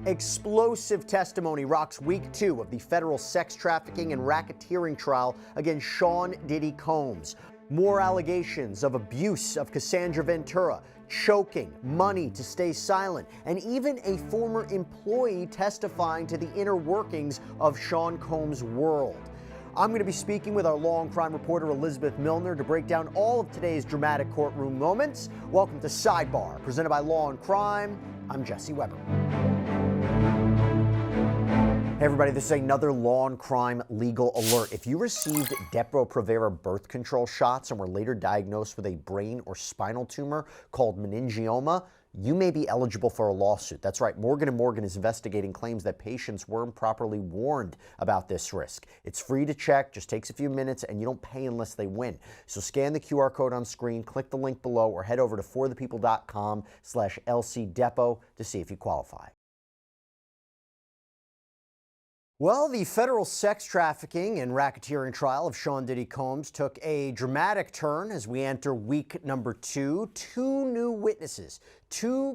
Explosive testimony rocks week 2 of the federal sex trafficking and racketeering trial against Sean Diddy Combs. More allegations of abuse of Casandra Ventura, choking, money to stay silent, and even a former employee testifying to the inner workings of Sean Combs' world. I'm going to be speaking with our Law and Crime reporter Elizabeth Millner to break down all of today's dramatic courtroom moments. Welcome to Sidebar, presented by Law and Crime. I'm Jesse Weber. Hey everybody, this is another Law and Crime legal alert. If you received Depo-Provera birth control shots and were later diagnosed with a brain or spinal tumor called meningioma, you may be eligible for a lawsuit. That's right, Morgan & Morgan is investigating claims that patients weren't properly warned about this risk. It's free to check, just takes a few minutes, and you don't pay unless they win. So scan the QR code on screen, click the link below, or head over to forthepeople.com/LCDepo to see if you qualify. Well, the federal sex trafficking and racketeering trial of Sean Diddy Combs took a dramatic turn as we enter week number 2. Two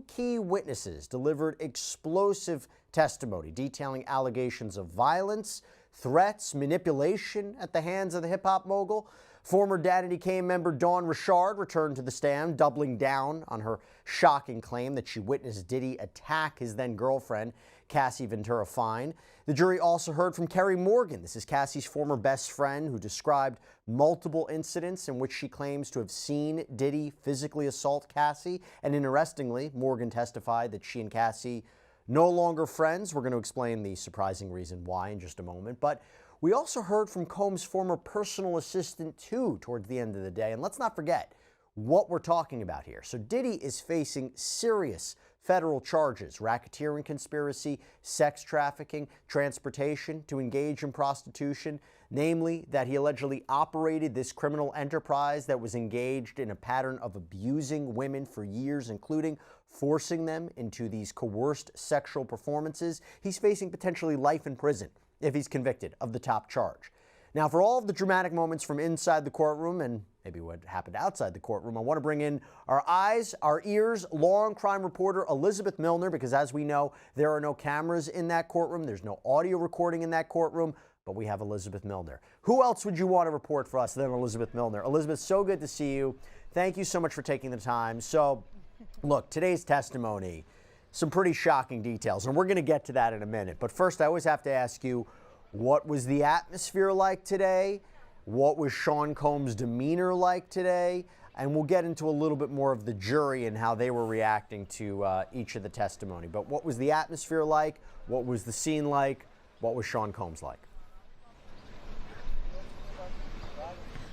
key witnesses delivered explosive testimony detailing allegations of violence, threats, manipulation at the hands of the hip-hop mogul. Former Danity Kane member Dawn Richard returned to the stand, doubling down on her shocking claim that she witnessed Diddy attack his then-girlfriend, Cassie Ventura Fine. The jury also heard from Carrie Morgan. This is Cassie's former best friend who described multiple incidents in which she claims to have seen Diddy physically assault Cassie. And interestingly, Morgan testified that she and Cassie no longer friends. We're going to explain the surprising reason why in just a moment. But we also heard from Combs' former personal assistant too towards the end of the day. And let's not forget what we're talking about here. So Diddy is facing serious federal charges: racketeering conspiracy, sex trafficking, transportation to engage in prostitution, namely that he allegedly operated this criminal enterprise that was engaged in a pattern of abusing women for years, including forcing them into these coerced sexual performances. He's facing potentially life in prison if he's convicted of the top charge. Now, for all of the dramatic moments from inside the courtroom and maybe what happened outside the courtroom, I want to bring in our eyes, our ears, Law and Crime reporter Elizabeth Millner, because as we know, there are no cameras in that courtroom. There's no audio recording in that courtroom, but we have Elizabeth Millner. Who else would you want to report for us than Elizabeth Millner? Elizabeth, so good to see you. Thank you so much for taking the time. So, look, today's testimony, some pretty shocking details, and we're going to get to that in a minute. But first, I always have to ask you, what was the atmosphere like today? What was Sean Combs' demeanor like today? And we'll get into a little bit more of the jury and how they were reacting to each of the testimony. But what was the atmosphere like? What was the scene like? What was Sean Combs like?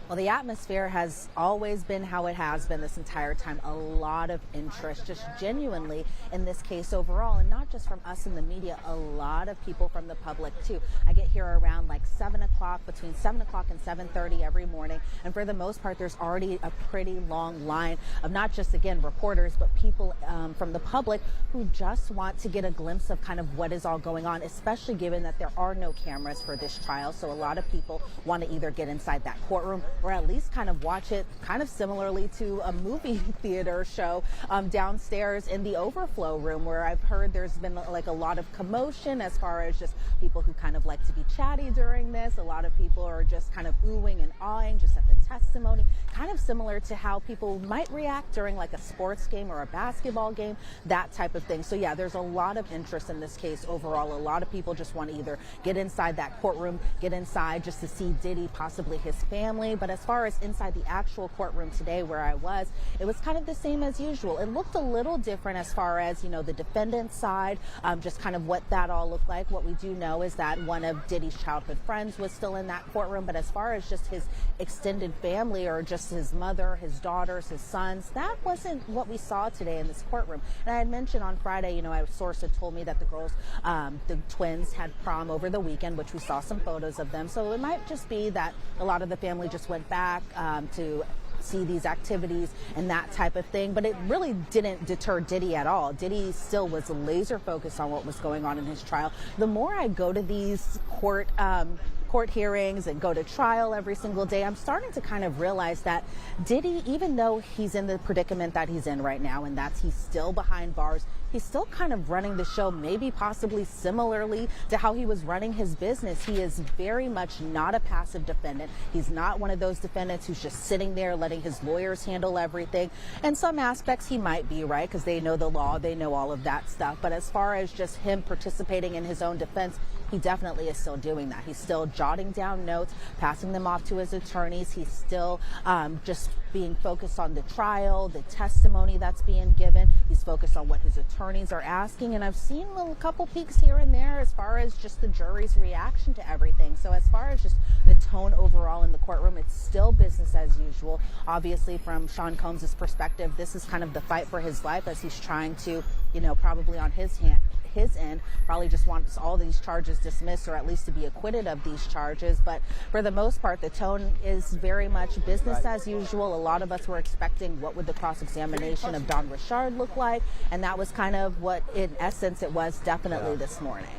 Well, the atmosphere has always been how it has been this entire time. A lot of interest, just genuinely in this case overall, and not just from us in the media, a lot of people from the public too. I get here around like 7 o'clock, between 7 o'clock and 7:30 every morning. And for the most part, there's already a pretty long line of not just, again, reporters, but people from the public who just want to get a glimpse of kind of what is all going on, especially given that there are no cameras for this trial. So a lot of people want to either get inside that courtroom or at least kind of watch it kind of similarly to a movie theater show downstairs in the overflow room, where I've heard there's been like a lot of commotion as far as just people who kind of like to be chatty during this. A lot of people are just kind of oohing and awing just at the testimony, kind of similar to how people might react during like a sports game or a basketball game, that type of thing. So yeah, there's a lot of interest in this case overall. A lot of people just want to either get inside that courtroom, get inside just to see Diddy, possibly his family. But as far as inside the actual courtroom today where I was, it was kind of the same as usual. It looked a little different as far as, you know, the defendant's side, just kind of what that all looked like. What we do know is that one of Diddy's childhood friends was still in that courtroom, but as far as just his extended family or just his mother, his daughters, his sons, that wasn't what we saw today in this courtroom. And I had mentioned on Friday, you know, a source had told me that the girls, the twins, had prom over the weekend, which we saw some photos of them. So it might just be that a lot of the family just went back to see these activities and that type of thing. But it really didn't deter Diddy at all. Diddy still was laser focused on what was going on in his trial. The more I go to these court hearings and go to trial every single day, I'm starting to kind of realize that Diddy, even though he's in the predicament that he's in right now, and that's he's still behind bars, he's still kind of running the show, maybe possibly similarly to how he was running his business. He is very much not a passive defendant. He's not one of those defendants who's just sitting there letting his lawyers handle everything. In some aspects, he might be, right, because they know the law, they know all of that stuff. But as far as just him participating in his own defense, he definitely is still doing that. He's still jotting down notes, passing them off to his attorneys. He's still just being focused on the trial, the testimony that's being given. He's focused on what his attorneys are asking. And I've seen a couple peeks here and there as far as just the jury's reaction to everything. So as far as just the tone overall in the courtroom, it's still business as usual. Obviously, from Sean Combs' perspective, this is kind of the fight for his life as he's trying to, probably on his end, probably just wants all these charges dismissed or at least to be acquitted of these charges. But for the most part, the tone is very much business as usual. A lot of us were expecting what would the cross-examination of Don Richard look like, and that was kind of what, in essence, it was definitely this morning.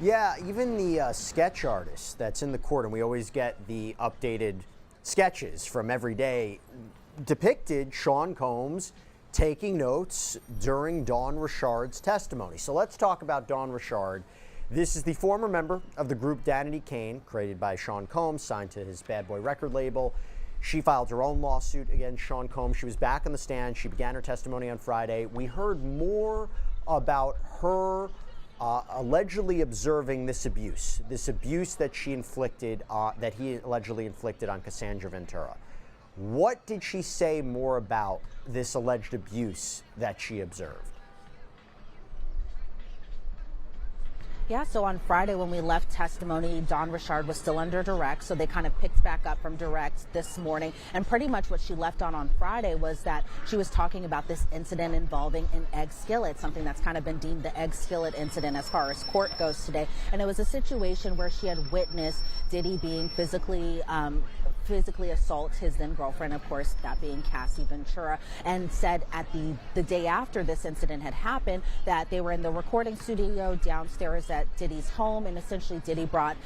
Yeah, even the sketch artist that's in the court, and we always get the updated sketches from every day, depicted Sean Combs taking notes during Don Richard's testimony. So let's talk about Don Richard. This is the former member of the group Danity Kane, created by Sean Combs, signed to his Bad Boy record label. She filed her own lawsuit against Sean Combs. She was back on the stand. She began her testimony on Friday. We heard more about her allegedly observing this abuse that she inflicted, that he allegedly inflicted on Casandra Ventura. What did she say more about this alleged abuse that she observed? Yeah, so on Friday when we left testimony, Don Richard was still under direct, so they kind of picked back up from direct this morning. And pretty much what she left on Friday was that she was talking about this incident involving an egg skillet, something that's kind of been deemed the egg skillet incident as far as court goes today. And it was a situation where she had witnessed Diddy being physically assault his then girlfriend, of course, that being Casandra Ventura, and said at the day after this incident had happened that they were in the recording studio downstairs at Diddy's home, and essentially Diddy brought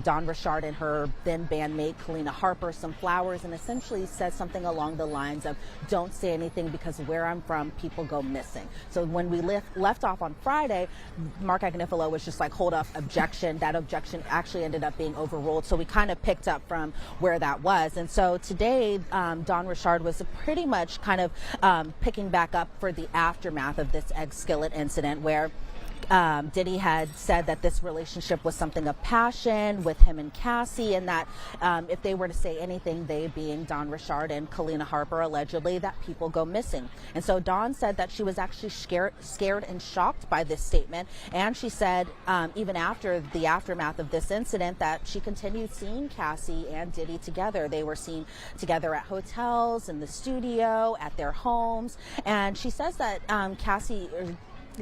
Don Richard and her then bandmate Kalina Harper some flowers, and essentially said something along the lines of, "Don't say anything because where I'm from, people go missing." So when we left off on Friday, Mark Agnifilo was just like, "Hold up, objection." That objection actually ended up being overruled, so we kind of picked up from where that was. And so today, Don Richard was pretty much kind of picking back up for the aftermath of this egg skillet incident, where Diddy had said that this relationship was something of passion with him and Cassie, and that if they were to say anything, they being Don Richard and Kalina Harper allegedly, that people go missing. And so Don said that she was actually scared and shocked by this statement, and she said even after the aftermath of this incident that she continued seeing Cassie and Diddy together. They were seen together at hotels, in the studio, at their homes, and she says that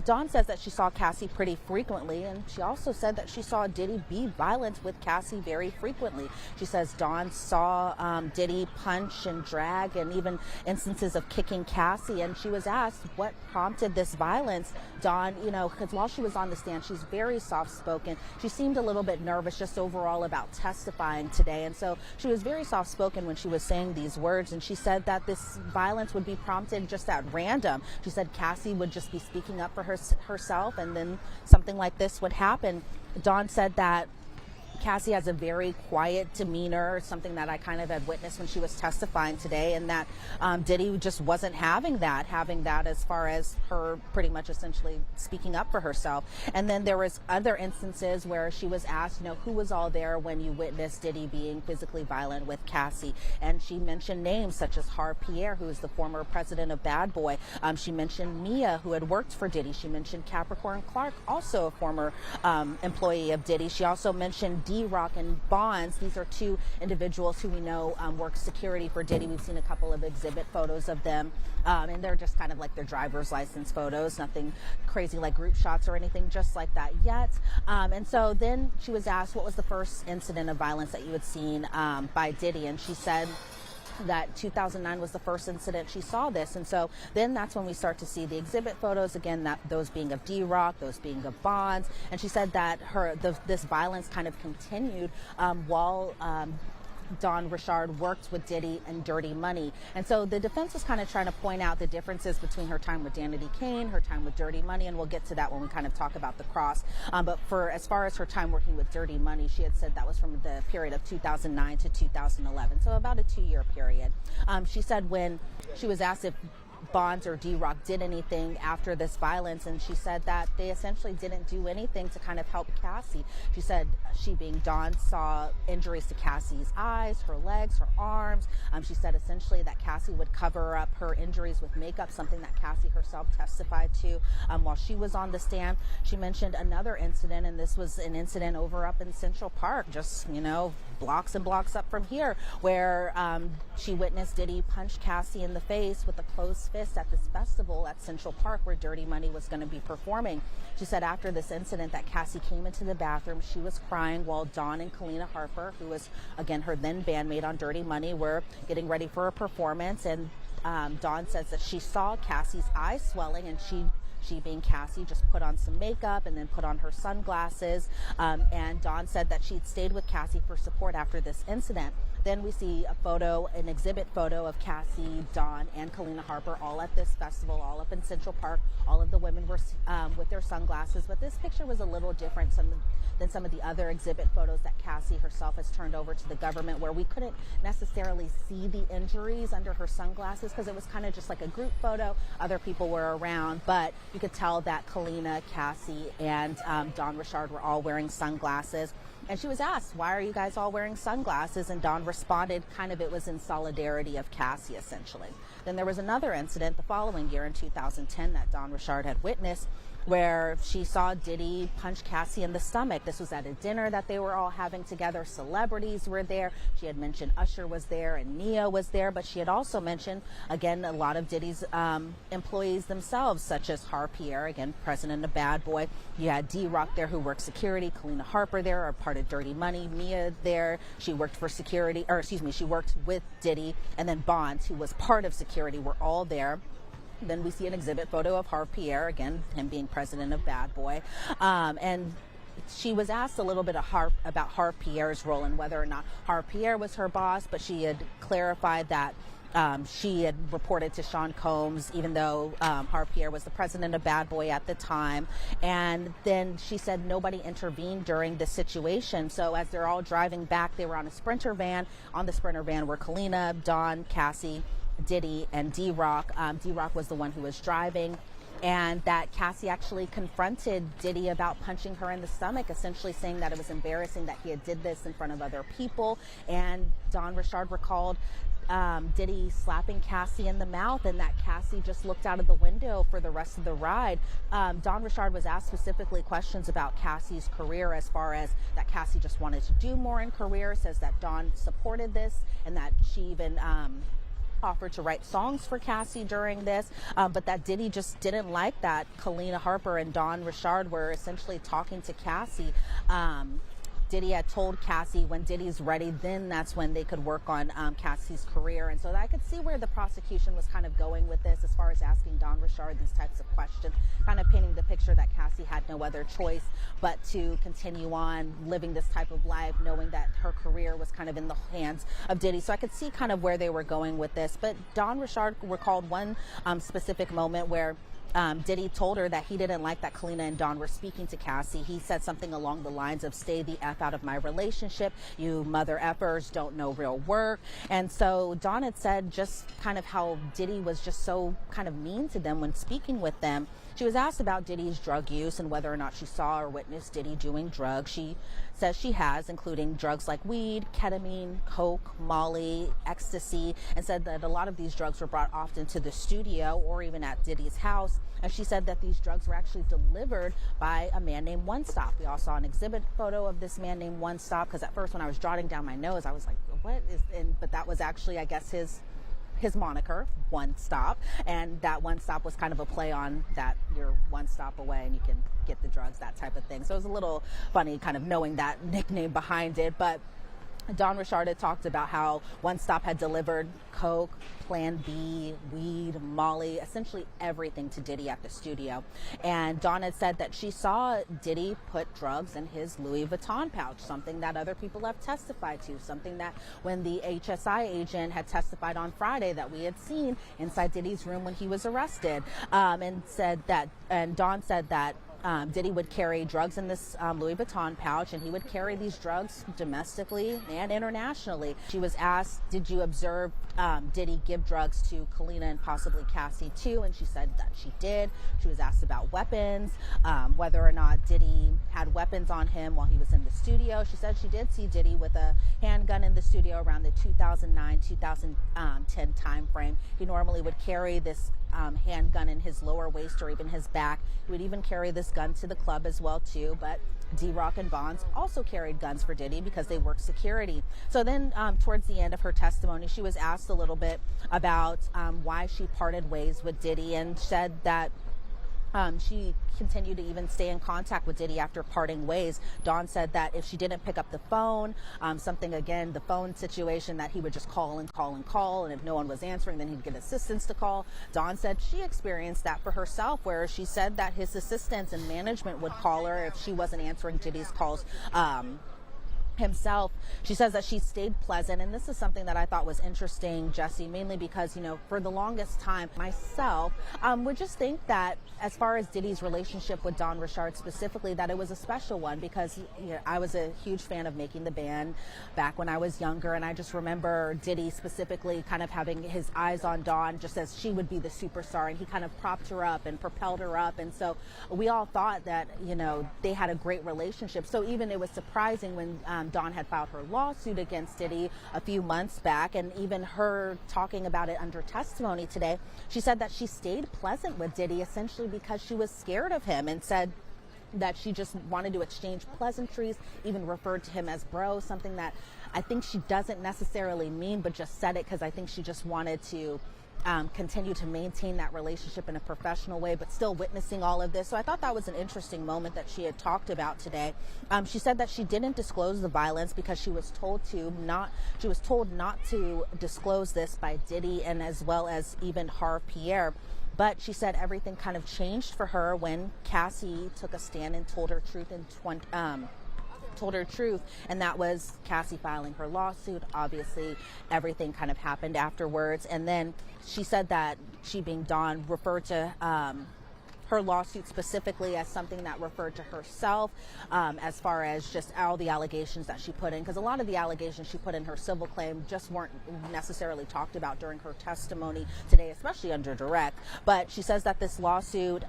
Dawn says that she saw Cassie pretty frequently, and she also said that she saw Diddy be violent with Cassie very frequently. She says Dawn saw Diddy punch and drag, and even instances of kicking Cassie, and she was asked what prompted this violence. Dawn, because while she was on the stand, she's very soft-spoken. She seemed a little bit nervous just overall about testifying today, and so she was very soft-spoken when she was saying these words, and she said that this violence would be prompted just at random. She said Cassie would just be speaking up for herself, and then something like this would happen. Dawn said that Cassie has a very quiet demeanor, something that I kind of had witnessed when she was testifying today, and that Diddy just wasn't having that as far as her pretty much essentially speaking up for herself. And then there was other instances where she was asked, who was all there when you witnessed Diddy being physically violent with Cassie? And she mentioned names such as Har Pierre, who is the former president of Bad Boy. She mentioned Mia, who had worked for Diddy. She mentioned Capricorn Clark, also a former employee of Diddy. She also mentioned D-Rock and Bonds. These are two individuals who we know work security for Diddy. We've seen a couple of exhibit photos of them, and they're just kind of like their driver's license photos, nothing crazy like group shots or anything just like that yet. And so then she was asked what was the first incident of violence that you had seen by Diddy, and she said that 2009 was the first incident she saw this. And so then that's when we start to see the exhibit photos again, that those being of D-Rock, those being of Bonds. And she said that this violence kind of continued while Dawn Richard worked with Diddy and Dirty Money. And so the defense was kind of trying to point out the differences between her time with Danity Kane, her time with Dirty Money, and we'll get to that when we kind of talk about the cross. But for as far as her time working with Dirty Money, she had said that was from the period of 2009 to 2011, so about a 2-year period. She said when she was asked if Bonds or D-Rock did anything after this violence, and she said that they essentially didn't do anything to kind of help Cassie. She said she, being Dawn, saw injuries to Cassie's eyes, her legs, her arms. She said essentially that Cassie would cover up her injuries with makeup, something that Cassie herself testified to while she was on the stand. She mentioned another incident, and this was an incident over up in Central Park, just, blocks and blocks up from here, where she witnessed Diddy punch Cassie in the face with a closed fist at this festival at Central Park where Dirty Money was going to be performing. She said after this incident that Cassie came into the bathroom. She was crying while Dawn and Kalina Harper, who was, again, her then bandmate on Dirty Money, were getting ready for a performance. And Dawn says that she saw Cassie's eyes swelling, and she being Cassie, just put on some makeup and then put on her sunglasses. And Dawn said that she'd stayed with Cassie for support after this incident. Then we see a photo, an exhibit photo of Cassie, Dawn, and Kalina Harper all at this festival, all up in Central Park. All of the women were with their sunglasses, but this picture was a little different than some of the other exhibit photos that Cassie herself has turned over to the government, where we couldn't necessarily see the injuries under her sunglasses because it was kind of just like a group photo. Other people were around, but you could tell that Kalina, Cassie, and Dawn Richard were all wearing sunglasses. And she was asked, why are you guys all wearing sunglasses? And Dawn responded, it was in solidarity of Cassie, essentially. Then there was another incident the following year in 2010 that Dawn Richard had witnessed, where she saw Diddy punch Cassie in the stomach. This was at a dinner that they were all having together. Celebrities were there. She had mentioned Usher was there and Nia was there, but she had also mentioned, again, a lot of Diddy's employees themselves, such as Harpier, again, president of Bad Boy. You had D-Rock there, who worked security. Kalina Harper there, a part of Dirty Money. Nia there, she worked for security, she worked with Diddy. And then Bonds, who was part of security, were all there. Then we see an exhibit photo of Harpier, again, him being president of Bad Boy. And she was asked a little bit about Harpier's role and whether or not Harpier was her boss, but she had clarified that she had reported to Sean Combs, even though Harpier was the president of Bad Boy at the time. And then she said nobody intervened during this situation. So as they're all driving back, they were on a Sprinter van. On the Sprinter van were Kalina, Dawn, Cassie, Diddy, and D-Rock. D-Rock was the one who was driving, and that Cassie actually confronted Diddy about punching her in the stomach, essentially saying that it was embarrassing that he had did this in front of other people. And Dawn Richard recalled Diddy slapping Cassie in the mouth, and that Cassie just looked out of the window for the rest of the ride. Dawn Richard was asked specifically questions about Cassie's career, as far as that Cassie just wanted to do more in career, says that Dawn supported this, and that she even offered to write songs for Cassie during this, but that Diddy just didn't like that Kalina Harper and Dawn Richard were essentially talking to Cassie. Diddy had told Cassie when Diddy's ready, then that's when they could work on Cassie's career. And so I could see where the prosecution was kind of going with this, as far as asking Dawn Richard these types of questions, kind of painting the picture that Cassie had no other choice but to continue on living this type of life, knowing that her career was kind of in the hands of Diddy. So I could see kind of where they were going with this. But Dawn Richard recalled one specific moment where Diddy told her that he didn't like that Kalina and Dawn were speaking to Cassie. He said something along the lines of, "Stay the F out of my relationship. You mother effers don't know real work." And so Dawn had said just kind of how Diddy was just so kind of mean to them when speaking with them. She was asked about Diddy's drug use and whether or not she saw or witnessed Diddy doing drugs. She says she has, including drugs like weed, ketamine, coke, molly, ecstasy, and said that a lot of these drugs were brought often to the studio or even at Diddy's house. And she said that these drugs were actually delivered by a man named One Stop. We all saw an exhibit photo of this man named One Stop, because at first when I was jotting down my notes, I was like, what is, but that was actually, I guess, his moniker, One Stop, and that One Stop was kind of a play on that you're one stop away and you can get the drugs, that type of thing. So it was a little funny kind of knowing that nickname behind it. But Don Richard had talked about how One Stop had delivered coke, Plan B, weed, Molly, essentially everything to Diddy at the studio. And Dawn had said that she saw Diddy put drugs in his Louis Vuitton pouch, something that other people have testified to, something that when the HSI agent had testified on Friday that we had seen inside Diddy's room when he was arrested, and Dawn said that Diddy would carry drugs in this Louis Vuitton pouch, and he would carry these drugs domestically and internationally. She was asked, did you observe Diddy give drugs to Kalina and possibly Cassie too? And she said that she did. She was asked about weapons, whether or not Diddy had weapons on him while he was in the studio. She said she did see Diddy with a handgun in the studio around the 2009-2010 time frame. He normally would carry this handgun in his lower waist or even his back. He would even carry this gun to the club as well too, but D-Rock and Bonds also carried guns for Diddy because they worked security. So then towards the end of her testimony, she was asked a little bit about why she parted ways with Diddy, and said that she continued to even stay in contact with Diddy after parting ways. Dawn said that if she didn't pick up the phone, the phone situation, that he would just call and call and call, and if no one was answering, then he'd get assistants to call. Dawn said she experienced that for herself, where she said that his assistants and management would call her if she wasn't answering Diddy's calls himself. She says that she stayed pleasant, and this is something that I thought was interesting, Jesse, mainly because, for the longest time, myself would just think that as far as Diddy's relationship with Don Richard specifically, that it was a special one, because I was a huge fan of Making the Band back when I was younger, and I just remember Diddy specifically kind of having his eyes on Dawn just as she would be the superstar, and he kind of propped her up and propelled her up, and so we all thought that, they had a great relationship. So even it was surprising when Dawn had filed her lawsuit against Diddy a few months back, and even her talking about it under testimony today, she said that she stayed pleasant with Diddy essentially because she was scared of him, and said that she just wanted to exchange pleasantries, even referred to him as bro, something that I think she doesn't necessarily mean, but just said it because I think she just wanted to continue to maintain that relationship in a professional way, but still witnessing all of this. So I thought that was an interesting moment that she had talked about today. She said that she didn't disclose the violence because she was told not to disclose this by Diddy and as well as even Harve Pierre. But she said everything kind of changed for her when Cassie took a stand and told her truth and that was Cassie filing her lawsuit. Obviously, everything kind of happened afterwards, and then she said that she, being Dawn, referred to her lawsuit specifically as something that referred to herself, as far as just all the allegations that she put in, because a lot of the allegations she put in her civil claim just weren't necessarily talked about during her testimony today, especially under direct. But she says that this lawsuit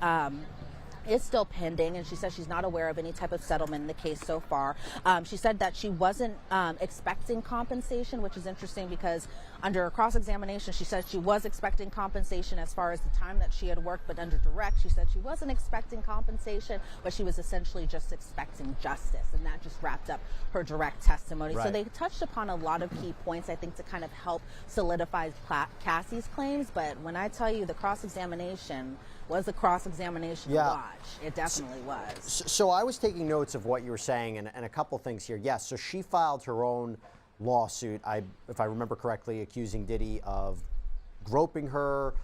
is still pending, and she says she's not aware of any type of settlement in the case so far. She said that she wasn't expecting compensation, which is interesting because under her cross-examination, she said she was expecting compensation as far as the time that she had worked, but under direct, she said she wasn't expecting compensation, but she was essentially just expecting justice, and that just wrapped up her direct testimony. Right. So they touched upon a lot of key points, I think, to kind of help solidify Cassie's claims, but when I tell you the cross-examination was a cross-examination to watch. It definitely was. So I was taking notes of what you were saying, and a couple things here. Yes, so she filed her own lawsuit, if I remember correctly, accusing Diddy of groping her,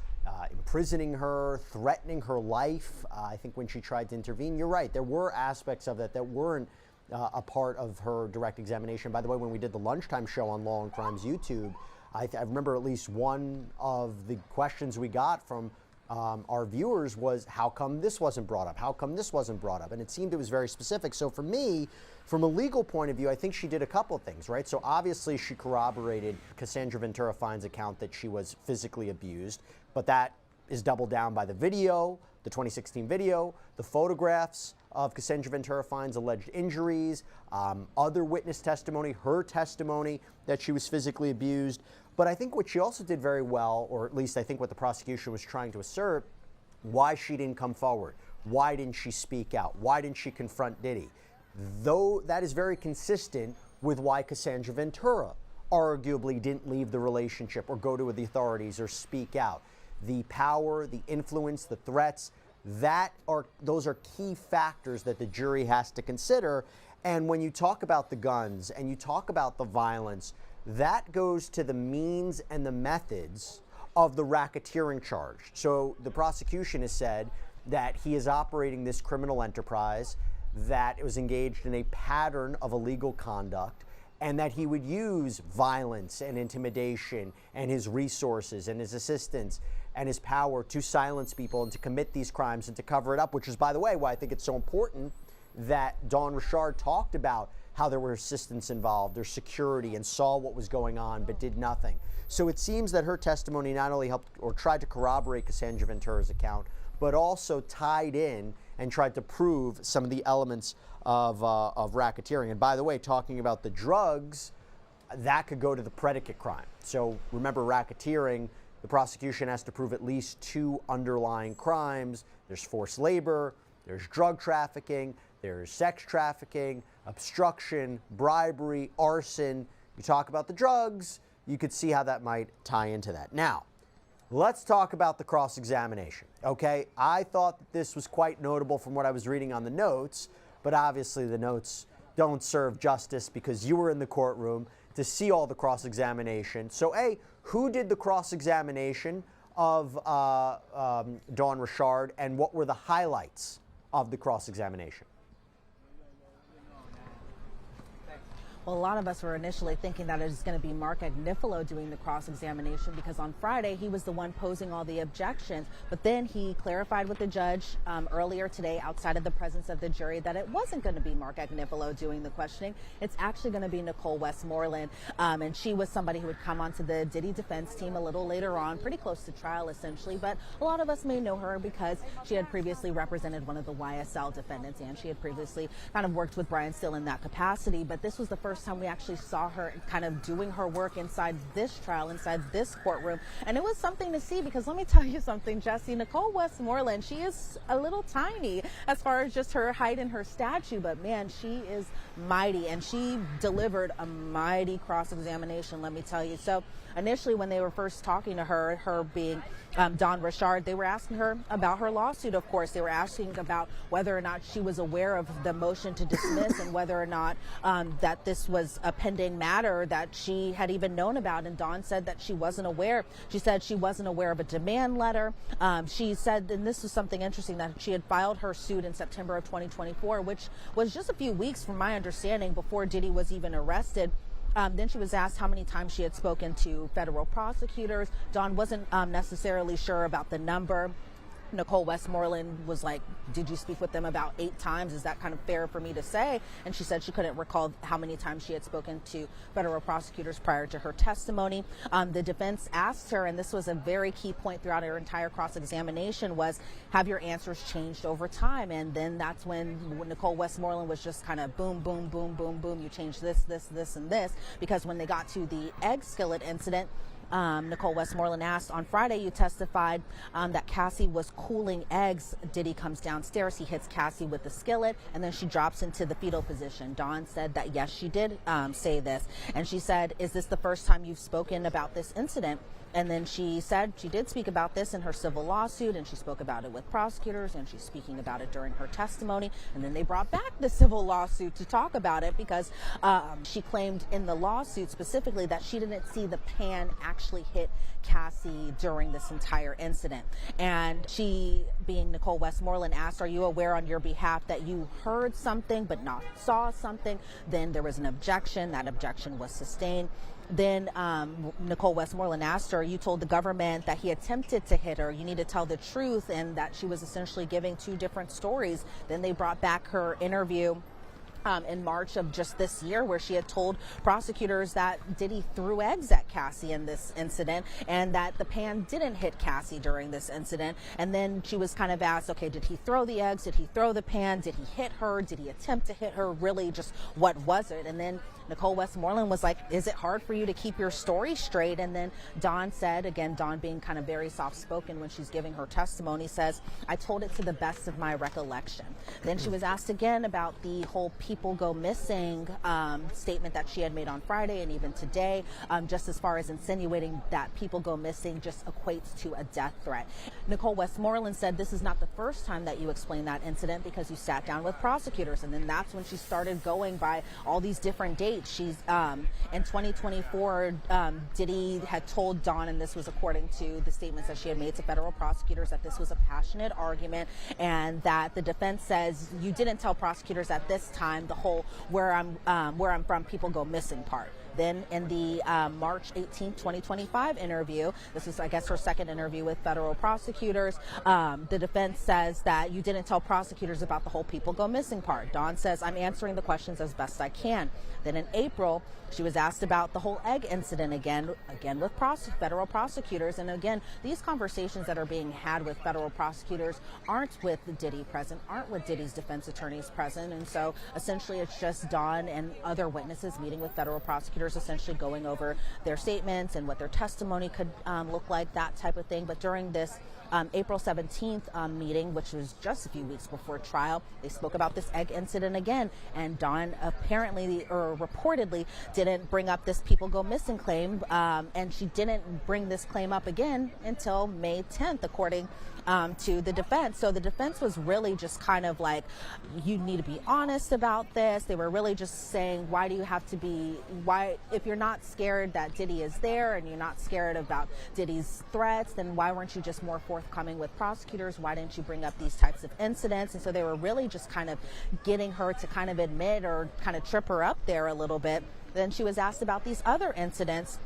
imprisoning her, threatening her life. I think when she tried to intervene, you're right, there were aspects of that weren't a part of her direct examination. By the way, when we did the lunchtime show on Law&Crime's YouTube, I remember at least one of the questions we got from our viewers was, how come this wasn't brought up? How come this wasn't brought up? And it seemed it was very specific. So for me, from a legal point of view, I think she did a couple of things, right? So obviously she corroborated Casandra Ventura Fine's account that she was physically abused, but that is doubled down by the video, the 2016 video, the photographs of Casandra Ventura Fine's alleged injuries, other witness testimony, her testimony that she was physically abused. But I think what she also did very well, or at least I think what the prosecution was trying to assert, why she didn't come forward. Why didn't she speak out? Why didn't she confront Diddy? Though that is very consistent with why Casandra Ventura arguably didn't leave the relationship or go to the authorities or speak out. The power, the influence, the threats, those are key factors that the jury has to consider. And when you talk about the guns and you talk about the violence, that goes to the means and the methods of the racketeering charge. So the prosecution has said that he is operating this criminal enterprise, that it was engaged in a pattern of illegal conduct, and that he would use violence and intimidation and his resources and his assistance and his power to silence people and to commit these crimes and to cover it up, which is, by the way, why I think it's so important that Dawn Richard talked about how there were assistants involved, their security, and saw what was going on but did nothing. So it seems that her testimony not only helped or tried to corroborate Casandra Ventura's account, but also tied in and tried to prove some of the elements of racketeering. And by the way, talking about the drugs, that could go to the predicate crime. So remember, racketeering, the prosecution has to prove at least 2 underlying crimes. There's forced labor, there's drug trafficking, there's sex trafficking, obstruction, bribery, arson. You talk about the drugs, you could see how that might tie into that. Now, let's talk about the cross-examination, okay? I thought that this was quite notable from what I was reading on the notes, but obviously the notes don't serve justice because you were in the courtroom to see all the cross-examination. So, A, who did the cross-examination of Dawn Richard, and what were the highlights of the cross-examination? Well, a lot of us were initially thinking that it was going to be Mark Agnifilo doing the cross-examination because on Friday he was the one posing all the objections. But then he clarified with the judge earlier today outside of the presence of the jury that it wasn't going to be Mark Agnifilo doing the questioning. It's actually going to be Nicole Westmoreland. And she was somebody who would come onto the Diddy defense team a little later on, pretty close to trial essentially. But a lot of us may know her because she had previously represented one of the YSL defendants, and she had previously kind of worked with Brian Steele in that capacity. But this was the first time we actually saw her kind of doing her work inside this trial, inside this courtroom. And it was something to see because let me tell you something, Jesse, Nicole Westmoreland, she is a little tiny as far as just her height and her stature, but man, she is mighty, and she delivered a mighty cross-examination, let me tell you. So initially when they were first talking to her being Dawn Richard, they were asking her about her lawsuit, of course. They were asking about whether or not she was aware of the motion to dismiss and whether or not that this was a pending matter that she had even known about. And Dawn said that she wasn't aware. She said she wasn't aware of a demand letter. She said, and this was something interesting, that she had filed her suit in September of 2024, which was just a few weeks, from my understanding, before Diddy was even arrested. Then she was asked how many times she had spoken to federal prosecutors. Dawn wasn't necessarily sure about the number. Nicole Westmoreland was like, did you speak with them about 8 times? Is that kind of fair for me to say? And she said she couldn't recall how many times she had spoken to federal prosecutors prior to her testimony. The defense asked her, and this was a very key point throughout her entire cross-examination, was, have your answers changed over time? And then that's when Nicole Westmoreland was just kind of boom, boom, boom, boom, boom. You changed this, this, this, and this. Because when they got to the egg skillet incident, Nicole Westmoreland asked, on Friday you testified that Cassie was cooling eggs. Diddy comes downstairs, he hits Cassie with the skillet, and then she drops into the fetal position. Dawn said that yes, she did say this. And she said, is this the first time you've spoken about this incident? And then she said she did speak about this in her civil lawsuit, and she spoke about it with prosecutors, and she's speaking about it during her testimony. And then they brought back the civil lawsuit to talk about it because she claimed in the lawsuit specifically that she didn't see the pan actually hit Cassie during this entire incident. And she, being Nicole Westmoreland, asked, are you aware on your behalf that you heard something but not saw something? Then there was an objection. That objection was sustained. Then Nicole Westmoreland asked her, you told the government that he attempted to hit her. You need to tell the truth, and that she was essentially giving 2 different stories. Then they brought back her interview in March of just this year, where she had told prosecutors that Diddy threw eggs at Cassie in this incident and that the pan didn't hit Cassie during this incident. And then she was kind of asked, okay, did he throw the eggs? Did he throw the pan? Did he hit her? Did he attempt to hit her? Really, just what was it? And then Nicole Westmoreland was like, is it hard for you to keep your story straight? And then Dawn said, again, Dawn being kind of very soft-spoken when she's giving her testimony, says, I told it to the best of my recollection. Then she was asked again about the whole people go missing statement that she had made on Friday and even today, just as far as insinuating that people go missing just equates to a death threat. Nicole Westmoreland said, this is not the first time that you explained that incident because you sat down with prosecutors. And then that's when she started going by all these different dates. She's in 2024, Diddy had told Dawn, and this was according to the statements that she had made to federal prosecutors, that this was a passionate argument and that the defense says you didn't tell prosecutors at this time the whole where I'm from, people go missing part. Then in the March 18, 2025 interview, this is, I guess, her second interview with federal prosecutors, the defense says that you didn't tell prosecutors about the whole people go missing part. Dawn says, I'm answering the questions as best I can. Then in April, she was asked about the whole egg incident again with federal prosecutors. And again, these conversations that are being had with federal prosecutors aren't with Diddy present, aren't with Diddy's defense attorneys present. And so essentially it's just Dawn and other witnesses meeting with federal prosecutors, essentially going over their statements and what their testimony could look like, that type of thing. But during this April 17th meeting, which was just a few weeks before trial, they spoke about this egg incident again. And Dawn apparently or reportedly didn't bring up this people go missing claim. And she didn't bring this claim up again until May 10th, according to the defense. So the defense was really just kind of like, you need to be honest about this. They were really just saying, why do you have to be, why, if you're not scared that Diddy is there and you're not scared about Diddy's threats, then why weren't you just more forthcoming with prosecutors? Why didn't you bring up these types of incidents? And so they were really just kind of getting her to kind of admit or kind of trip her up there a little bit. Then she was asked about these other incidents,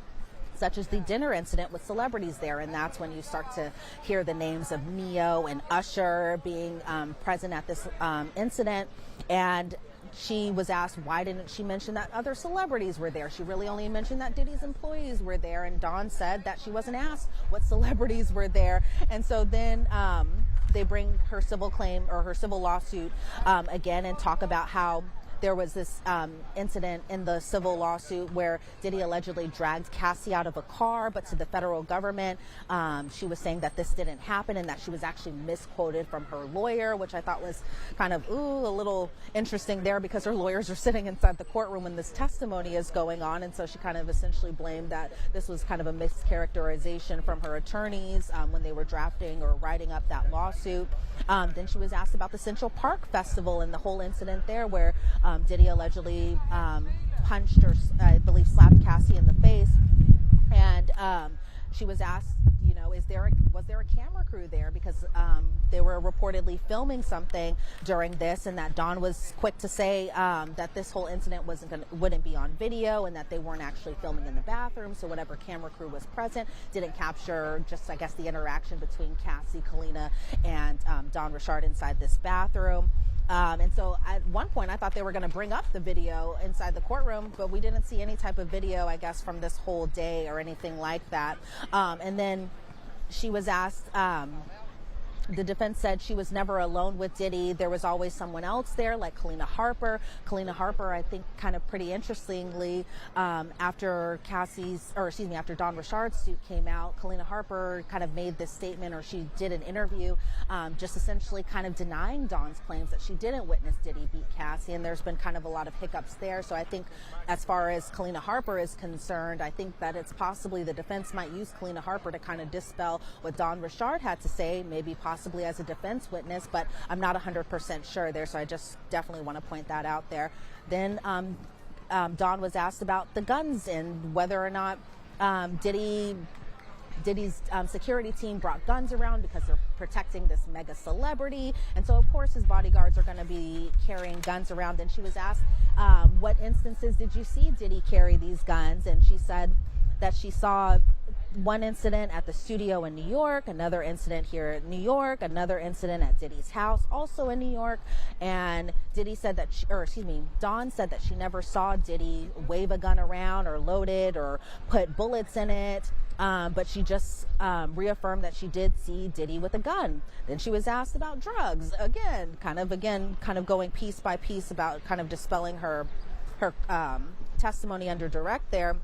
such as the dinner incident with celebrities there. And that's when you start to hear the names of Neo and Usher being present at this incident. And she was asked, why didn't she mention that other celebrities were there? She really only mentioned that Diddy's employees were there. And Dawn said that she wasn't asked what celebrities were there. And so then they bring her civil claim or her civil lawsuit again and talk about how there was this incident in the civil lawsuit where Diddy allegedly dragged Cassie out of a car, but to the federal government, she was saying that this didn't happen and that she was actually misquoted from her lawyer, which I thought was kind of, a little interesting there because her lawyers are sitting inside the courtroom when this testimony is going on. And so she kind of essentially blamed that this was kind of a mischaracterization from her attorneys when they were drafting or writing up that lawsuit. Then she was asked about the Central Park Festival and the whole incident there where Diddy allegedly punched or I believe slapped Cassie in the face. And she was asked, was there a camera crew there? Because they were reportedly filming something during this, and that Dawn was quick to say that this whole incident wouldn't be on video and that they weren't actually filming in the bathroom. So whatever camera crew was present didn't capture just, I guess, the interaction between Cassie, Kalina, and Dawn Richard inside this bathroom. And so at one point I thought they were going to bring up the video inside the courtroom, but we didn't see any type of video, I guess, from this whole day or anything like that. And then she was asked, the defense said she was never alone with Diddy. There was always someone else there, like Kalina Harper. Kalina Harper, I think, kind of pretty interestingly, after Dawn Richard's suit came out, Kalina Harper kind of made this statement, or she did an interview, just essentially kind of denying Dawn's claims that she didn't witness Diddy beat Cassie. And there's been kind of a lot of hiccups there. So I think as far as Kalina Harper is concerned, I think that it's possibly the defense might use Kalina Harper to kind of dispel what Dawn Richard had to say, maybe possibly as a defense witness, but I'm not 100% sure there, so I just definitely want to point that out there. Then Dawn was asked about the guns and whether or not Diddy's security team brought guns around because they're protecting this mega celebrity, and so of course his bodyguards are going to be carrying guns around. And she was asked, what instances did you see Diddy carry these guns? And she said that she saw one incident at the studio in New York, another incident here in New York, another incident at Diddy's house, also in New York. And Dawn said that she never saw Diddy wave a gun around or load it or put bullets in it. But she just reaffirmed that she did see Diddy with a gun. Then she was asked about drugs kind of going piece by piece about kind of dispelling her testimony under direct there.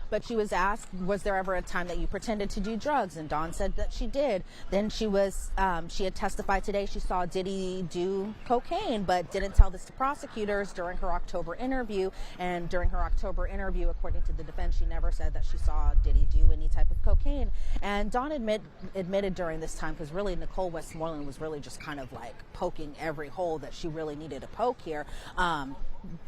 But she was asked, was there ever a time that you pretended to do drugs? And Dawn said that she did. Then she had testified today she saw Diddy do cocaine, but didn't tell this to prosecutors during her October interview. And during her October interview, according to the defense, she never said that she saw Diddy do any type of cocaine. And Dawn admitted during this time, because really Nicole Westmoreland was really just kind of like poking every hole that she really needed to poke here.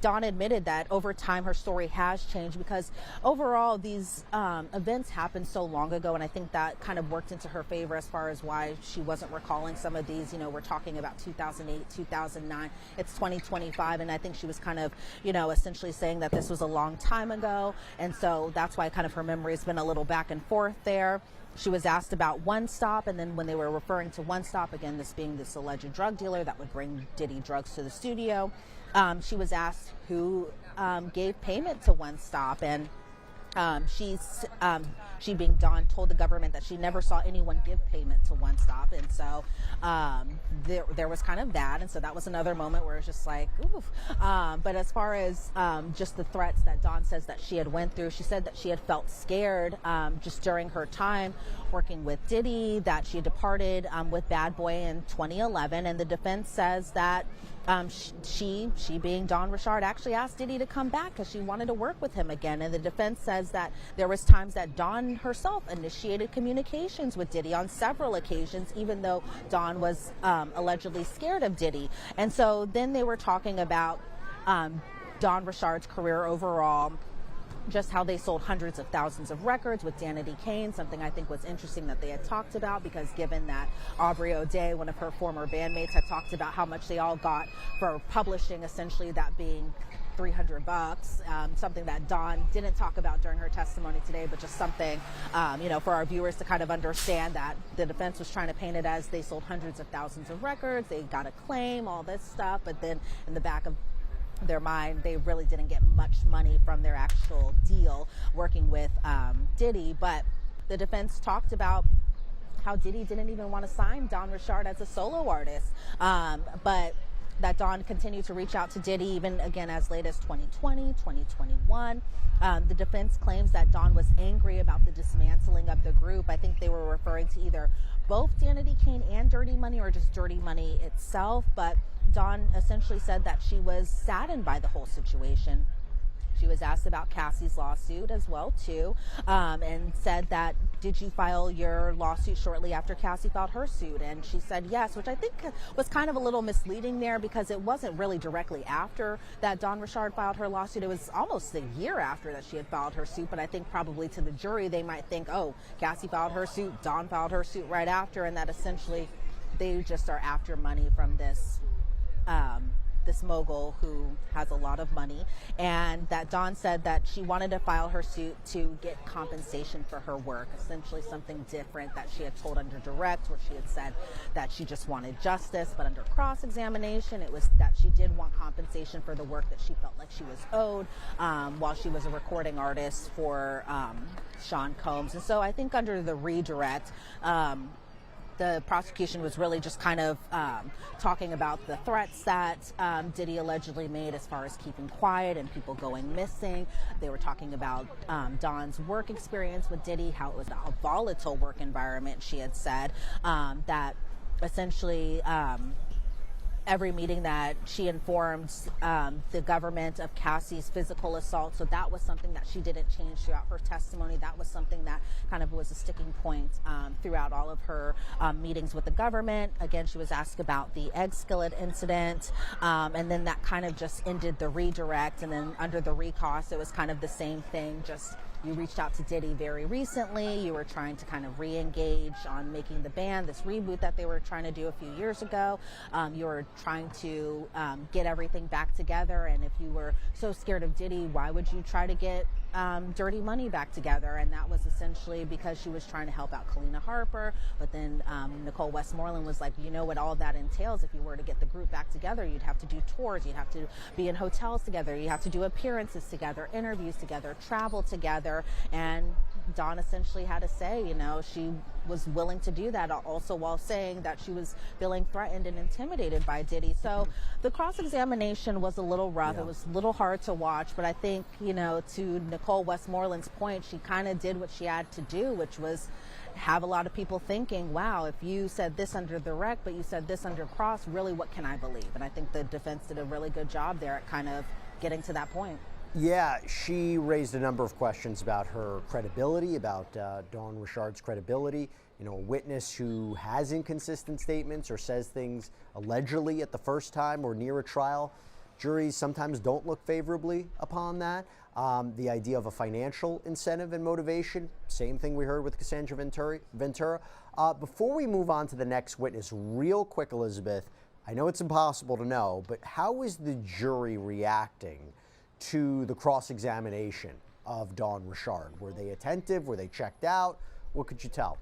Dawn admitted that over time her story has changed, because overall these events happened so long ago, and I think that kind of worked into her favor as far as why she wasn't recalling some of these. You know, we're talking about 2008, 2009, it's 2025, and I think she was kind of, you know, essentially saying that this was a long time ago, and so that's why kind of her memory has been a little back and forth there. She was asked about One Stop, and then when they were referring to One Stop, again, this being this alleged drug dealer that would bring Diddy drugs to the studio, she was asked who gave payment to One Stop, and she being Dawn told the government that she never saw anyone give payment to One Stop, and so there was kind of that, and so that was another moment where it's just like, oof. But as far as just the threats that Dawn says that she had went through, she said that she had felt scared just during her time working with Diddy, that she departed with Bad Boy in 2011, and the defense says that she being Dawn Richard, actually asked Diddy to come back because she wanted to work with him again. And the defense says that there was times that Dawn herself initiated communications with Diddy on several occasions, even though Dawn was allegedly scared of Diddy. And so then they were talking about Dawn Richard's career overall, just how they sold hundreds of thousands of records with Danity Kane, something I think was interesting that they had talked about, because given that Aubrey O'Day, one of her former bandmates, had talked about how much they all got for publishing, essentially that being $300, something that Dawn didn't talk about during her testimony today, but just something, you know, for our viewers to kind of understand that the defense was trying to paint it as they sold hundreds of thousands of records, they got a claim, all this stuff, but then in the back of their mind, they really didn't get much money from their actual deal working with Diddy. But the defense talked about how Diddy didn't even want to sign Dawn Richard as a solo artist, but that Dawn continued to reach out to Diddy even again as late as 2020, 2021. The defense claims that Dawn was angry about the dismantling of the group. I think they were referring to either both Danity Kane and Dirty Money, or just Dirty Money itself, but Dawn essentially said that she was saddened by the whole situation. She was asked about Cassie's lawsuit as well, too, and said that, did you file your lawsuit shortly after Cassie filed her suit? And she said yes, which I think was kind of a little misleading there, because it wasn't really directly after that Dawn Richard filed her lawsuit. It was almost a year after that she had filed her suit, but I think probably to the jury they might think, oh, Cassie filed her suit, Dawn filed her suit right after, and that essentially they just are after money from this mogul who has a lot of money, and that Dawn said that she wanted to file her suit to get compensation for her work, essentially something different that she had told under direct, where she had said that she just wanted justice, but under cross-examination it was that she did want compensation for the work that she felt like she was owed while she was a recording artist for Sean Combs. And so I think under the redirect, the prosecution was really just kind of talking about the threats that Diddy allegedly made as far as keeping quiet and people going missing. They were talking about Dawn's work experience with Diddy, how it was a volatile work environment, she had said, that essentially every meeting that she informed the government of Cassie's physical assault. So that was something that she didn't change throughout her testimony. That was something that kind of was a sticking point throughout all of her meetings with the government. Again, she was asked about the egg skillet incident, and then that kind of just ended the redirect. And then under the recost, it was kind of the same thing, just you reached out to Diddy very recently. You were trying to kind of re-engage on making the band, this reboot that they were trying to do a few years ago. You were trying to get everything back together. And if you were so scared of Diddy, why would you try to get Dirty Money back together? And that was essentially because she was trying to help out Kalina Harper. But then Nicole Westmoreland was like, you know what all that entails. If you were to get the group back together, you'd have to do tours. You'd have to be in hotels together. You have to do appearances together, interviews together, travel together. And Dawn essentially had to say, you know, she was willing to do that, also while saying that she was feeling threatened and intimidated by Diddy. So the cross-examination was a little rough. Yeah. It was a little hard to watch, but I think, you know, to Nicole Westmoreland's point, she kind of did what she had to do, which was have a lot of people thinking, wow, if you said this under the rec, but you said this under cross, really, what can I believe? And I think the defense did a really good job there at kind of getting to that point. Yeah, she raised a number of questions about her credibility, about Dawn Richard's credibility. You know, a witness who has inconsistent statements or says things allegedly at the first time or near a trial, juries sometimes don't look favorably upon that. The idea of a financial incentive and motivation, same thing we heard with Casandra Ventura. Before we move on to the next witness, real quick, Elizabeth, I know it's impossible to know, but how is the jury reacting to the cross-examination of Dawn Richard? Were they attentive? Were they checked out? What could you tell?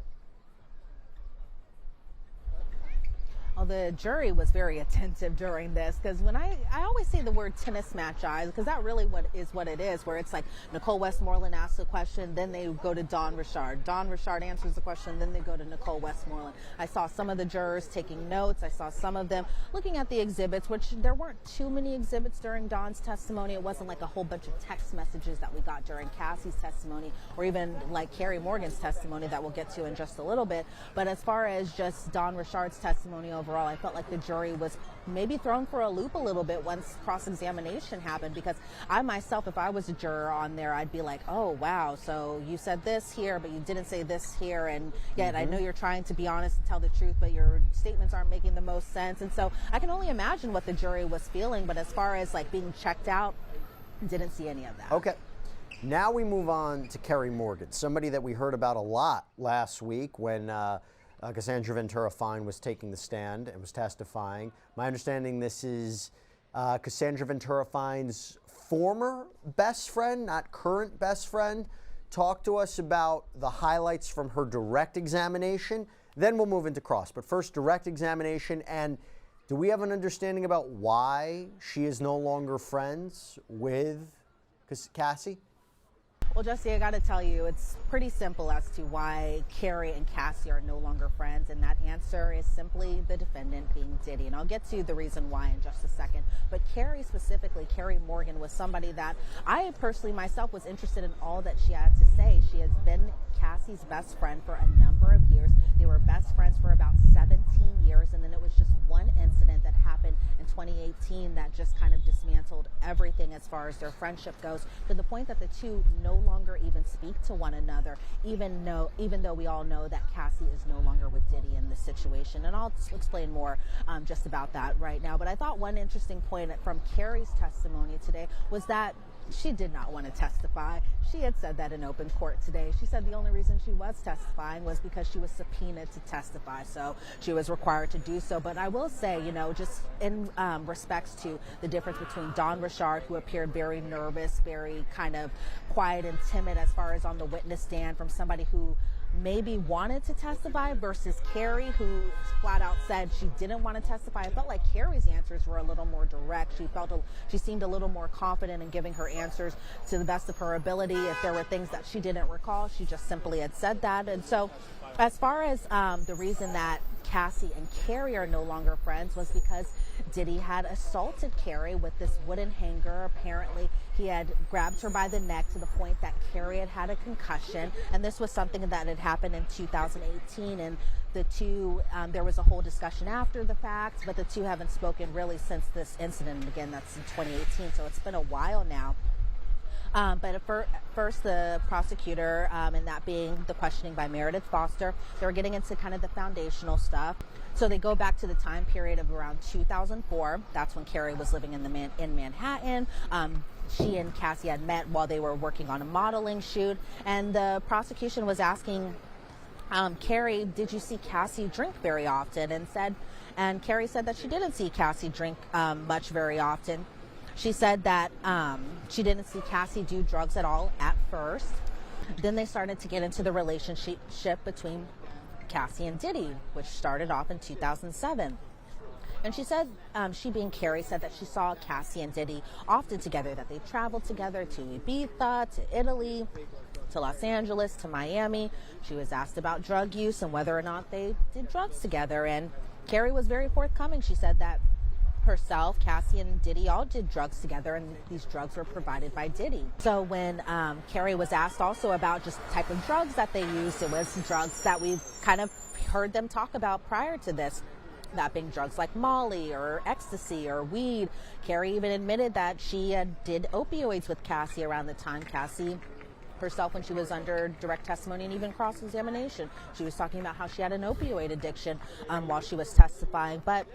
Well, the jury was very attentive during this, because when I always say the word tennis match eyes, because that really what it is, where it's like Nicole Westmoreland asks a question, then they go to Dawn Richard. Dawn Richard answers the question, then they go to Nicole Westmoreland. I saw some of the jurors taking notes. I saw some of them looking at the exhibits, which there weren't too many exhibits during Dawn's testimony. It wasn't like a whole bunch of text messages that we got during Cassie's testimony, or even like Carrie Morgan's testimony that we'll get to in just a little bit. But as far as just Dawn Richard's testimony overall, I felt like the jury was maybe thrown for a loop a little bit once cross-examination happened, because I myself, if I was a juror on there, I'd be like, oh, wow, so you said this here, but you didn't say this here, and yet I know you're trying to be honest and tell the truth, but your statements aren't making the most sense. And so I can only imagine what the jury was feeling, but as far as like being checked out, didn't see any of that. Okay. Now we move on to Carrie Morgan, somebody that we heard about a lot last week when Casandra Ventura Fine was taking the stand and was testifying. My understanding, this is Casandra Ventura Fine's former best friend, not current best friend. Talk to us about the highlights from her direct examination. Then we'll move into cross. But first, direct examination. And do we have an understanding about why she is no longer friends with Cassie? Well, Jesse, I got to tell you, it's pretty simple as to why Carrie and Cassie are no longer friends, and that answer is simply the defendant being Diddy. And I'll get to the reason why in just a second. But Carrie specifically, Carrie Morgan, was somebody that I personally myself was interested in all that she had to say. She has been Cassie's best friend for a number of years. They were best friends for about 17 years, and then it was just one incident that happened in 2018 that just kind of dismantled everything as far as their friendship goes, to the point that the two no longer even speak to one another, even though we all know that Cassie is no longer with Diddy in this situation. And I'll explain more just about that right now. But I thought one interesting point from Carrie's testimony today was that she did not want to testify. She had said that in open court today. She said the only reason she was testifying was because she was subpoenaed to testify, so she was required to do so. But I will say, you know, just in respects to the difference between Dawn Richard, who appeared very nervous, very kind of quiet and timid as far as on the witness stand, from somebody who maybe wanted to testify, versus Carrie, who flat out said she didn't want to testify. I felt like Carrie's answers were a little more direct. She seemed a little more confident in giving her answers to the best of her ability. If there were things that she didn't recall, she just simply had said that. And so as far as the reason that Cassie and Carrie are no longer friends was because Diddy had assaulted Carrie with this wooden hanger. Apparently, he had grabbed her by the neck to the point that Carrie had had a concussion. And this was something that had happened in 2018. And the two, there was a whole discussion after the fact, but the two haven't spoken really since this incident. And again, that's in 2018, so it's been a while now. But first, the prosecutor, and that being the questioning by Meredith Foster, they were getting into kind of the foundational stuff. So they go back to the time period of around 2004. That's when Carrie was living in Manhattan. She and Cassie had met while they were working on a modeling shoot. And the prosecution was asking Carrie, did you see Cassie drink very often? And Carrie said that she didn't see Cassie drink much very often. She said that she didn't see Cassie do drugs at all at first. Then they started to get into the relationship between Cassie and Diddy, which started off in 2007. And she said, she being Carrie, said that she saw Cassie and Diddy often together, that they traveled together to Ibiza, to Italy. to Los Angeles, to Miami. She was asked about drug use and whether or not they did drugs together. And Kaye was very forthcoming. She said that herself, Cassie, and Diddy all did drugs together, and these drugs were provided by Diddy. So when Kaye was asked also about just the type of drugs that they used, it was drugs that we've kind of heard them talk about prior to this, that being drugs like Molly or ecstasy or weed. Kaye even admitted that she did opioids with Cassie around the time. Cassie herself, when she was under direct testimony and even cross-examination, she was talking about how she had an opioid addiction while she was testifying. But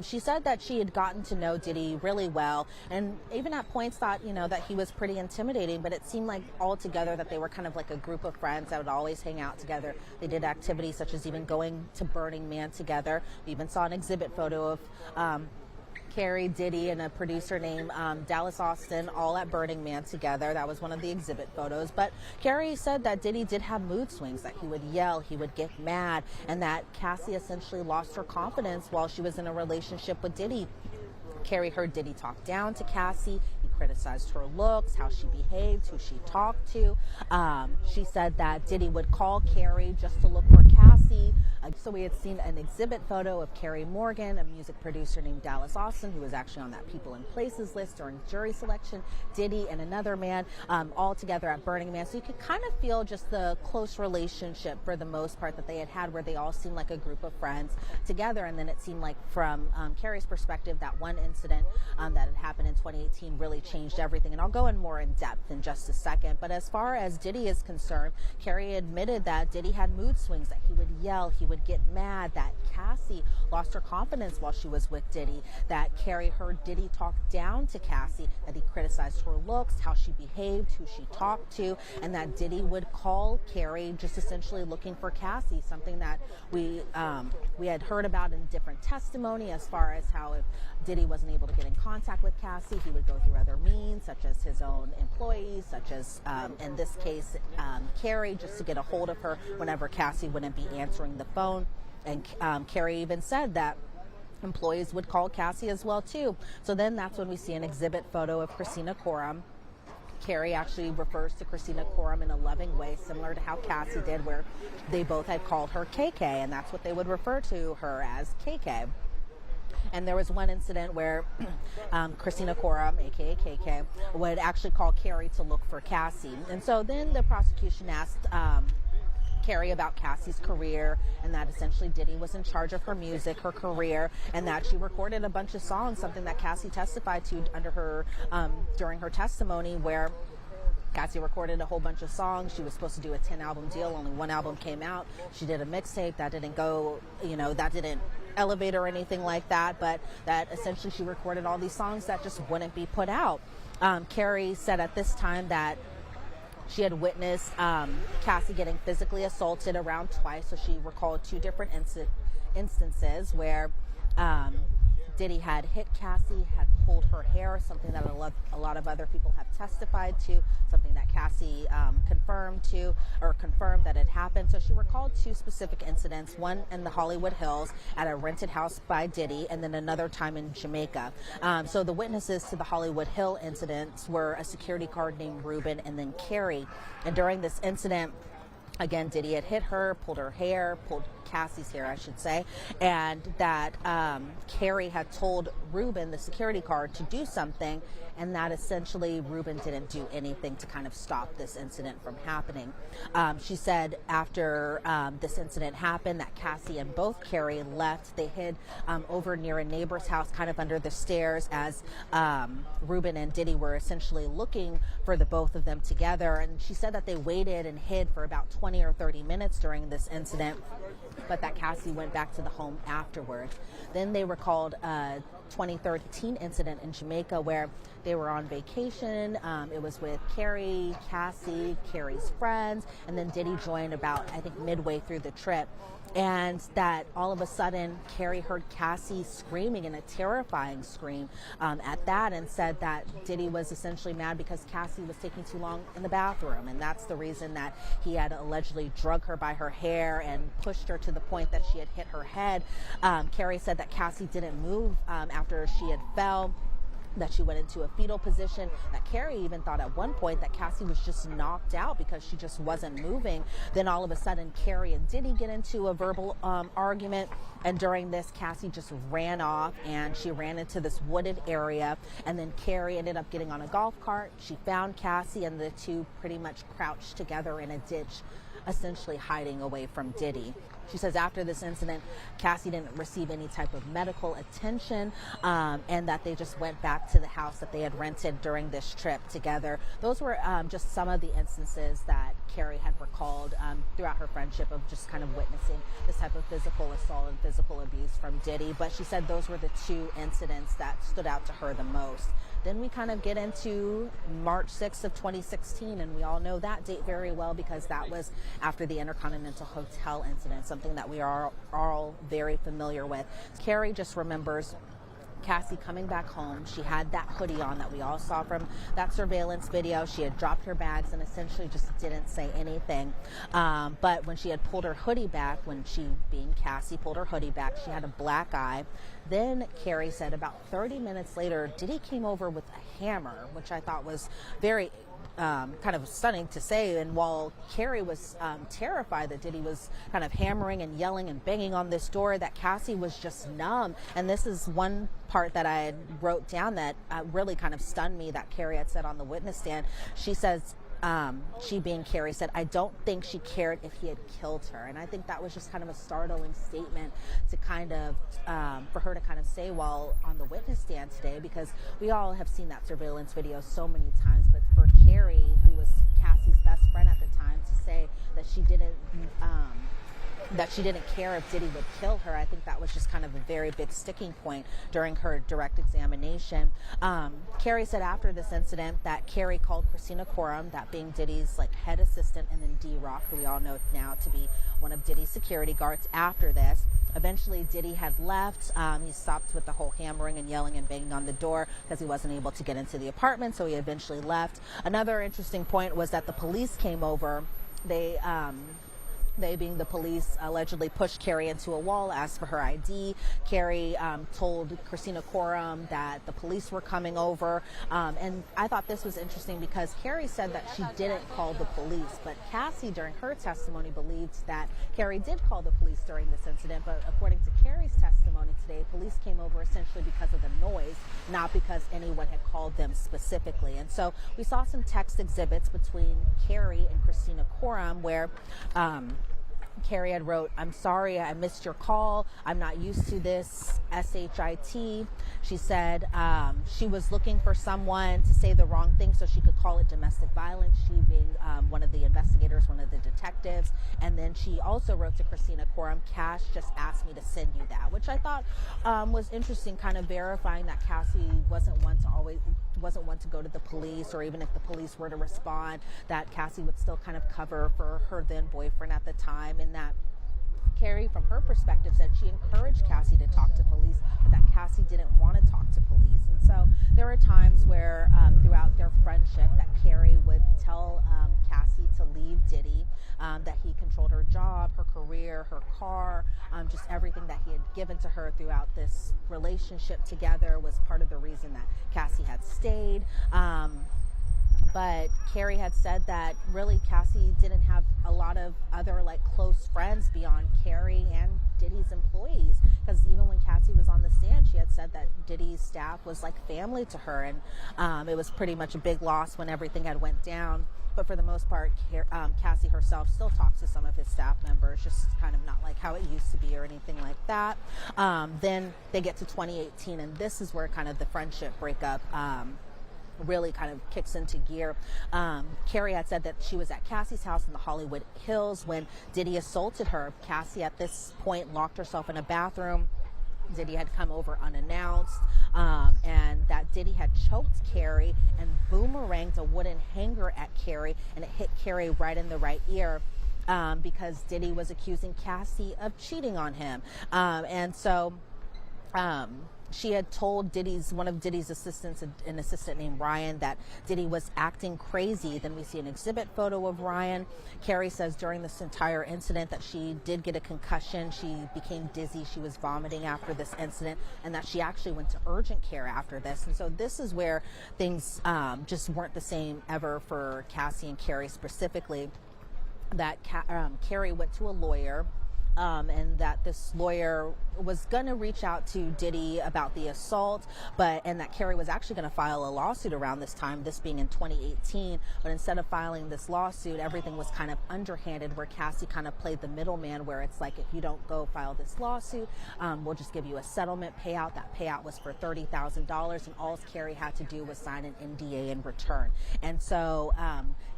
she said that she had gotten to know Diddy really well, and even at points thought, that he was pretty intimidating, but it seemed like altogether that they were kind of like a group of friends that would always hang out together. They did activities such as even going to Burning Man together. We even saw an exhibit photo of Kaye, Diddy, and a producer named Dallas Austin all at Burning Man together. That was one of the exhibit photos. But Kaye said that Diddy did have mood swings, that he would yell, he would get mad, and that Cassie essentially lost her confidence while she was in a relationship with Diddy. Kaye heard Diddy talk down to Cassie. He criticized her looks, how she behaved, who she talked to. She said that Diddy would call Kaye just to look for Cassie. So we had seen an exhibit photo of Kaye Morgan, a music producer named Dallas Austin, who was actually on that People and Places list during jury selection, Diddy and another man, all together at Burning Man. So you could kind of feel just the close relationship for the most part that they had where they all seemed like a group of friends together. And then it seemed like from Kaye's perspective, that one incident that had happened in 2018 really changed everything. And I'll go in more in depth in just a second. But as far as Diddy is concerned, Kaye admitted that Diddy had mood swings, that he would yell, he would get mad, that Cassie lost her confidence while she was with Diddy, that Kaye heard Diddy talk down to Cassie, that he criticized her looks, how she behaved, who she talked to, and that Diddy would call Kaye just essentially looking for Cassie, something that we had heard about in different testimony as far as how if Diddy wasn't able to get in contact with Cassie, he would go through other means, such as his own employees, such as, in this case, Kaye, just to get a hold of her whenever Cassie wouldn't be answering the phone. And Kaye even said that employees would call Cassie as well, too. So then that's when we see an exhibit photo of Christina Coram. Kaye actually refers to Christina Coram in a loving way, similar to how Cassie did, where they both had called her KK, and that's what they would refer to her as, KK. And there was one incident where Christina Coram, aka KK, would actually call Kaye to look for Cassie. And so then the prosecution asked Kaye about Cassie's career, and that essentially Diddy was in charge of her music, her career, and that she recorded a bunch of songs, something that Cassie testified to under her during her testimony, where Cassie recorded a whole bunch of songs. She was supposed to do a 10-album deal. Only one album came out. She did a mixtape that didn't go, that didn't elevate or anything like that, but that essentially she recorded all these songs that just wouldn't be put out. Kaye said at this time that she had witnessed Cassie getting physically assaulted around twice, so she recalled two different instances where Diddy had hit Cassie, had pulled her hair, something that a lot of other people have testified to, something that Cassie confirmed that had happened. So she recalled two specific incidents, one in the Hollywood Hills at a rented house by Diddy, and then another time in Jamaica. So the witnesses to the Hollywood Hill incidents were a security guard named Ruben and then Kaye. And during this incident, again, Diddy had hit her, pulled her hair, pulled Cassie's hair, I should say, and that Kaye had told Ruben, the security guard, to do something, and that essentially Ruben didn't do anything to kind of stop this incident from happening. She said after this incident happened that Cassie and both Kaye left. They hid over near a neighbor's house, kind of under the stairs, as Ruben and Diddy were essentially looking for the both of them together. And she said that they waited and hid for about 20 or 30 minutes during this incident, but that Cassie went back to the home afterwards. Then they recalled a 2013 incident in Jamaica where they were on vacation. It was with Kaye, Cassie, Kaye's friends, and then Diddy joined about, I think, midway through the trip. And that all of a sudden, Kaye heard Cassie screaming, in a terrifying scream at that, and said that Diddy was essentially mad because Cassie was taking too long in the bathroom. And that's the reason that he had allegedly drug her by her hair and pushed her to the point that she had hit her head. Kaye said that Cassie didn't move after she had fell. that she went into a fetal position, that Kaye even thought at one point that Cassie was just knocked out because she just wasn't moving. Then all of a sudden, Kaye and Diddy get into a verbal argument, and during this, Cassie just ran off, and she ran into this wooded area, and then Kaye ended up getting on a golf cart. She found Cassie, and the two pretty much crouched together in a ditch, essentially hiding away from Diddy. She says after this incident, Cassie didn't receive any type of medical attention, and that they just went back to the house that they had rented during this trip together. Those were just some of the instances that Kaye had recalled throughout her friendship of just kind of witnessing this type of physical assault and physical abuse from Diddy. But she said those were the two incidents that stood out to her the most. Then we kind of get into March 6th of 2016, and we all know that date very well because that was after the Intercontinental Hotel incident, something that we are all very familiar with. Kaye just remembers Cassie coming back home. She had that hoodie on that we all saw from that surveillance video. She had dropped her bags and essentially just didn't say anything. But when she had pulled her hoodie back, when she, being Cassie, pulled her hoodie back, she had a black eye. Then Kaye said about 30 minutes later, Diddy came over with a hammer, which I thought was very kind of stunning to say. And while Kaye was terrified that Diddy was kind of hammering and yelling and banging on this door, that Cassie was just numb. And this is one part that I wrote down that really kind of stunned me that Kaye had said on the witness stand. She says, she being Kaye said, "I don't think she cared if he had killed her." And I think that was just kind of a startling statement to kind of, for her to kind of say while on the witness stand today, because we all have seen that surveillance video so many times. But for Kaye, who was Cassie's best friend at the time, to say that she didn't care if Diddy would kill her, I think that was just kind of a very big sticking point during her direct examination. Kaye said after this incident that Kaye called Christina Coram, that being Diddy's head assistant, and then D-Rock, who we all know now to be one of Diddy's security guards after this. Eventually, Diddy had left. He stopped with the whole hammering and yelling and banging on the door because he wasn't able to get into the apartment, so he eventually left. Another interesting point was that the police came over. They being the police, allegedly pushed Kaye into a wall, asked for her ID. Kaye told Christina Coram that the police were coming over. And I thought this was interesting because Kaye said that she didn't call the police, but Cassie, during her testimony, believed that Kaye did call the police during this incident. But according to Kaye's testimony today, police came over essentially because of the noise, not because anyone had called them specifically. And so we saw some text exhibits between Kaye and Christina Coram where Kaye had wrote, "I'm sorry, I missed your call. I'm not used to this, SHIT." She said she was looking for someone to say the wrong thing so she could call it domestic violence, she being one of the investigators, one of the detectives. And then she also wrote to Christina Coram, "Cash just asked me to send you that," which I thought was interesting, kind of verifying that Cassie wasn't one to go to the police, or even if the police were to respond, that Cassie would still kind of cover for her then boyfriend at the time. And that Kaye, from her perspective, said she encouraged Cassie to talk to police, but that Cassie didn't want to talk to police. And so there were times where throughout their friendship that Kaye would tell Cassie to leave Diddy, that he controlled her job, her career, her car, just everything that he had given to her throughout this relationship together was part of the reason that Cassie had stayed. But Kaye had said that really Cassie didn't have a lot of other close friends beyond Kaye and Diddy's employees, because even when Cassie was on the stand, she had said that Diddy's staff was like family to her, and it was pretty much a big loss when everything had went down. But for the most part, Cassie herself still talks to some of his staff members, just kind of not like how it used to be or anything like that. Then they get to 2018, and this is where kind of the friendship breakup really kind of kicks into gear. Kaye had said that she was at Cassie's house in the Hollywood Hills when Diddy assaulted her. Cassie at this point locked herself in a bathroom. Diddy had come over unannounced, and that Diddy had choked Kaye and boomeranged a wooden hanger at Kaye, and it hit Kaye right in the right ear. Because Diddy was accusing Cassie of cheating on him. And so she had told one of Diddy's assistants, an assistant named Ryan, that Diddy was acting crazy. Then we see an exhibit photo of Ryan. Carrie says during this entire incident that she did get a concussion. She became dizzy. She was vomiting after this incident, and that she actually went to urgent care after this. And so this is where things just weren't the same ever for Cassie and Carrie specifically. That Carrie went to a lawyer. And that this lawyer was going to reach out to Diddy about the assault, and that Carrie was actually going to file a lawsuit around this time, this being in 2018. But instead of filing this lawsuit, everything was kind of underhanded, where Cassie kind of played the middleman, where it's like, if you don't go file this lawsuit, we'll just give you a settlement payout. That payout was for $30,000, and all Carrie had to do was sign an NDA in return. And so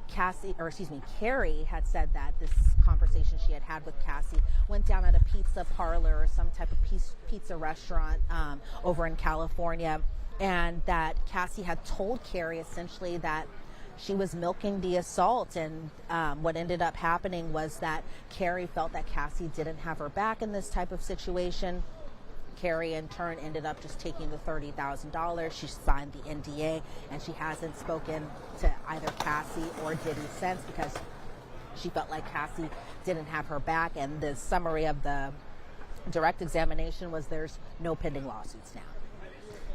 Carrie had said that this conversation she had with Cassie went down at a pizza parlor or some type of pizza restaurant over in California, and that Cassie had told Carrie essentially that she was milking the assault. And what ended up happening was that Carrie felt that Cassie didn't have her back in this type of situation. Carrie, in turn, ended up just taking the $30,000. She signed the NDA, and she hasn't spoken to either Cassie or Diddy since, because she felt like Cassie didn't have her back. And the summary of the direct examination was there's no pending lawsuits now.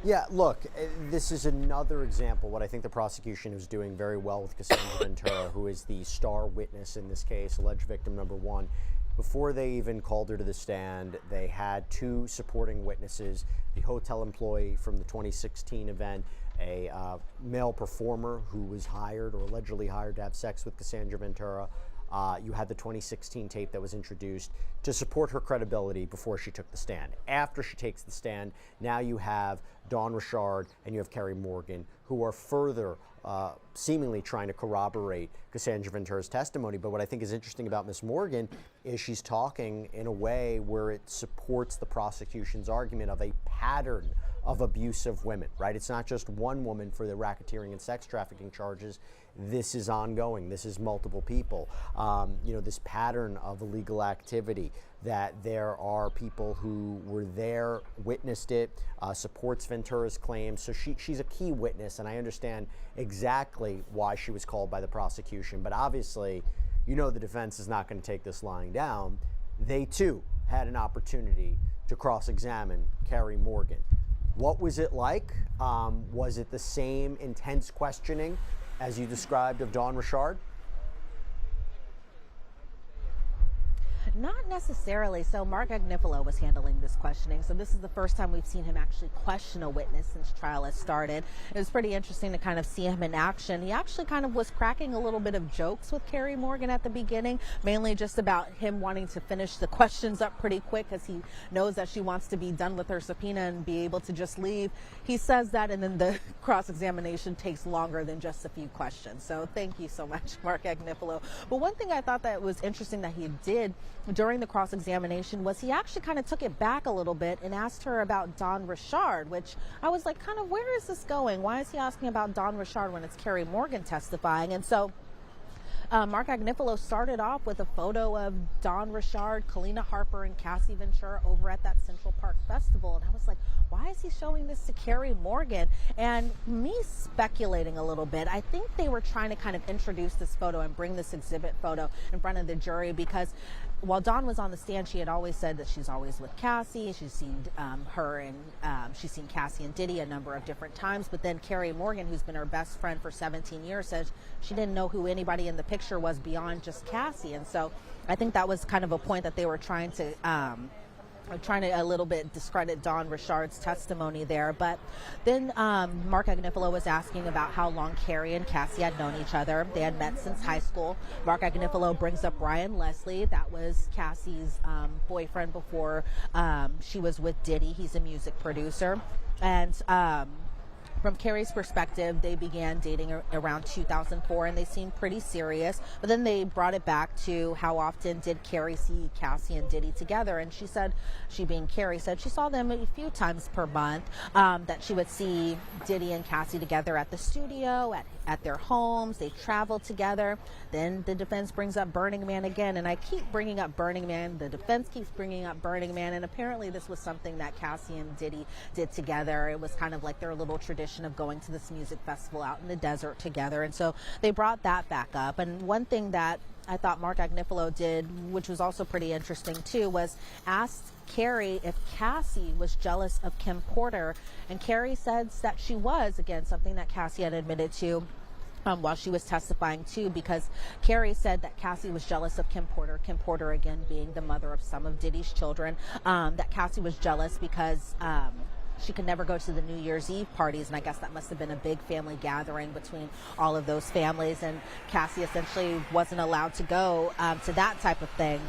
Yeah, look, this is another example. What I think the prosecution is doing very well with Casandra Ventura, who is the star witness in this case, alleged victim number one. Before they even called her to the stand, they had two supporting witnesses: the hotel employee from the 2016 event, a male performer who was hired or allegedly hired to have sex with Casandra Ventura. You had the 2016 tape that was introduced to support her credibility before she took the stand. After she takes the stand, now you have Dawn Richard and you have Carrie Morgan, who are further seemingly trying to corroborate Casandra Ventura's testimony. But what I think is interesting about Ms. Morgan is she's talking in a way where it supports the prosecution's argument of a pattern of abuse of women, right? It's not just one woman for the racketeering and sex trafficking charges. This is ongoing. This is multiple people. This pattern of illegal activity, that there are people who were there, witnessed it, supports Ventura's claims. So she's a key witness, and I understand exactly why she was called by the prosecution. But obviously, the defense is not going to take this lying down. They, too, had an opportunity to cross-examine Carrie Morgan. What was it like? Was it the same intense questioning as you described of Dawn Richard? Not necessarily. So Mark Agnifilo was handling this questioning. So this is the first time we've seen him actually question a witness since trial has started. It was pretty interesting to kind of see him in action. He actually kind of was cracking a little bit of jokes with Carrie Morgan at the beginning, mainly just about him wanting to finish the questions up pretty quick because he knows that she wants to be done with her subpoena and be able to just leave. He says that, and then the cross-examination takes longer than just a few questions. So thank you so much, Mark Agnifilo. But one thing I thought that was interesting that he did during the cross-examination was he actually kind of took it back a little bit and asked her about Dawn Richard, which I was like, kind of, where is this going? Why is he asking about Dawn Richard when it's Carrie Morgan testifying? And so Mark Agnifilo started off with a photo of Dawn Richard, Kalina Harper, and Cassie Ventura over at that Central Park Festival. And I was like, why is he showing this to Carrie Morgan? And me speculating a little bit, I think they were trying to kind of introduce this photo and bring this exhibit photo in front of the jury, because while Dawn was on the stand, she had always said that she's always with Cassie. She's seen she's seen Cassie and Diddy a number of different times. But then Carrie Morgan, who's been her best friend for 17 years, said she didn't know who anybody in the picture was beyond just Cassie. And so I think that was kind of a point that they were trying to a little bit discredit Dawn Richard's testimony there. But then Mark Agnifilo was asking about how long Carrie and Cassie had known each other. They had met since high school. Mark Agnifilo brings up Ryan Leslie. That was Cassie's boyfriend before she was with Diddy. He's a music producer. And From Carrie's perspective, they began dating around 2004 and they seemed pretty serious, but then they brought it back to how often did Carrie see Cassie and Diddy together, and she said, she being Carrie, said she saw them a few times per month, that she would see Diddy and Cassie together at the studio, at their homes, they traveled together. Then the defense brings up Burning Man again, and I keep bringing up Burning Man, the defense keeps bringing up Burning Man, and apparently this was something that Cassie and Diddy did together. It was kind of like their little tradition of going to this music festival out in the desert together, and so they brought that back up. And one thing that I thought Mark Agnifilo did, which was also pretty interesting too, was asked Carrie if Cassie was jealous of Kim Porter, and Carrie says that she was, again, something that Cassie had admitted to while she was testifying too, because Carrie said that Cassie was jealous of Kim Porter again being the mother of some of Diddy's children, that Cassie was jealous because she could never go to the New Year's Eve parties, and I guess that must have been a big family gathering between all of those families, and Cassie essentially wasn't allowed to go to that type of thing.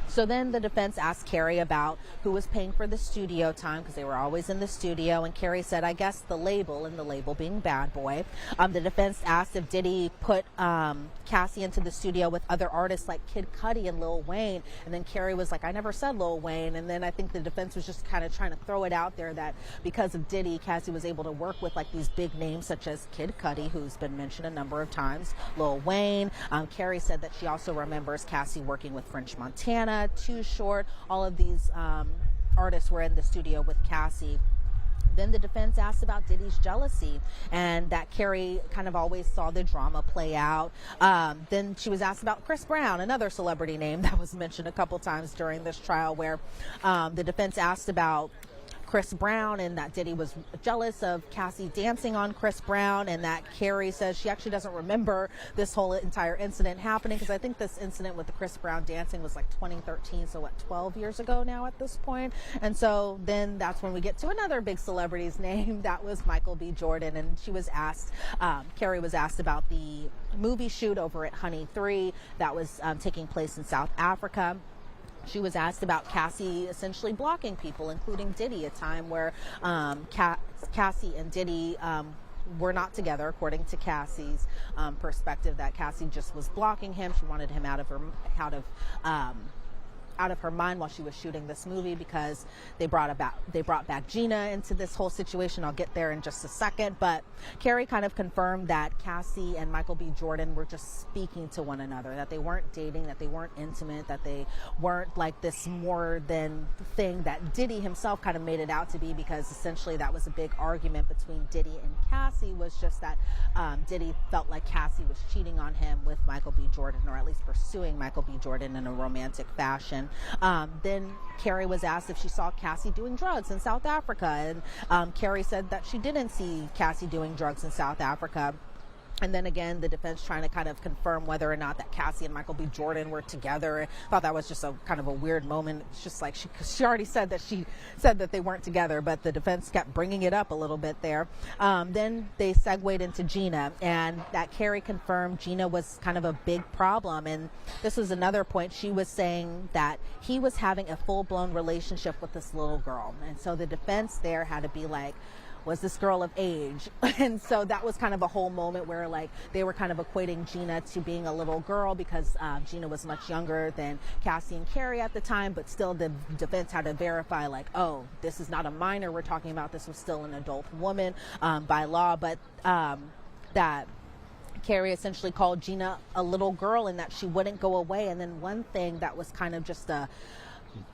So then the defense asked Carrie about who was paying for the studio time, because they were always in the studio, and Carrie said, I guess the label, and the label being Bad Boy. The defense asked if Diddy put Cassie into the studio with other artists like Kid Cudi and Lil Wayne, and then Carrie was like, I never said Lil Wayne, and then I think the defense was just kind of trying to throw it out there that because of Diddy, Cassie was able to work with like these big names such as Kid Cudi, who's been mentioned a number of times, Lil Wayne. Carrie said that she also remembers Cassie working with French Montana, Too Short, all of these artists were in the studio with Cassie. Then the defense asked about Diddy's jealousy, and that Carrie kind of always saw the drama play out. Then she was asked about Chris Brown, another celebrity name that was mentioned a couple times during this trial, where the defense asked about Chris Brown and that Diddy was jealous of Cassie dancing on Chris Brown, and that Carrie says she actually doesn't remember this whole entire incident happening, because I think this incident with the Chris Brown dancing was like 2013, so what, 12 years ago now at this point. And so then that's when we get to another big celebrity's name, that was Michael B. Jordan, and she was asked, Carrie was asked about the movie shoot over at Honey 3 that was taking place in South Africa. She was asked about Cassie essentially blocking people, including Diddy, a time where Cassie and Diddy were not together, according to Cassie's perspective, that Cassie just was blocking him. She wanted him out of her mind while she was shooting this movie, because they brought back Gina into this whole situation. I'll get there in just a second, but Carrie kind of confirmed that Cassie and Michael B. Jordan were just speaking to one another, that they weren't dating, that they weren't intimate, that they weren't like this more than thing that Diddy himself kind of made it out to be, because essentially that was a big argument between Diddy and Cassie, was just that Diddy felt like Cassie was cheating on him with Michael B. Jordan, or at least pursuing Michael B. Jordan in a romantic fashion. Then Carrie was asked if she saw Cassie doing drugs in South Africa, and Carrie said that she didn't see Cassie doing drugs in South Africa. And then again, the defense trying to kind of confirm whether or not that Cassie and Michael B. Jordan were together. I thought that was just a kind of a weird moment. It's just like she already said that they weren't together, but the defense kept bringing it up a little bit there. Then they segued into Gina, and that Carrie confirmed Gina was kind of a big problem. And this was another point. She was saying that he was having a full-blown relationship with this little girl. And so the defense there had to be like, was this girl of age? And so that was kind of a whole moment where like they were kind of equating Gina to being a little girl, because Gina was much younger than Cassie and Carrie at the time, but still the defense had to verify like, oh, this is not a minor we're talking about, this was still an adult woman by law, but that Carrie essentially called Gina a little girl and that she wouldn't go away. And then one thing that was kind of just a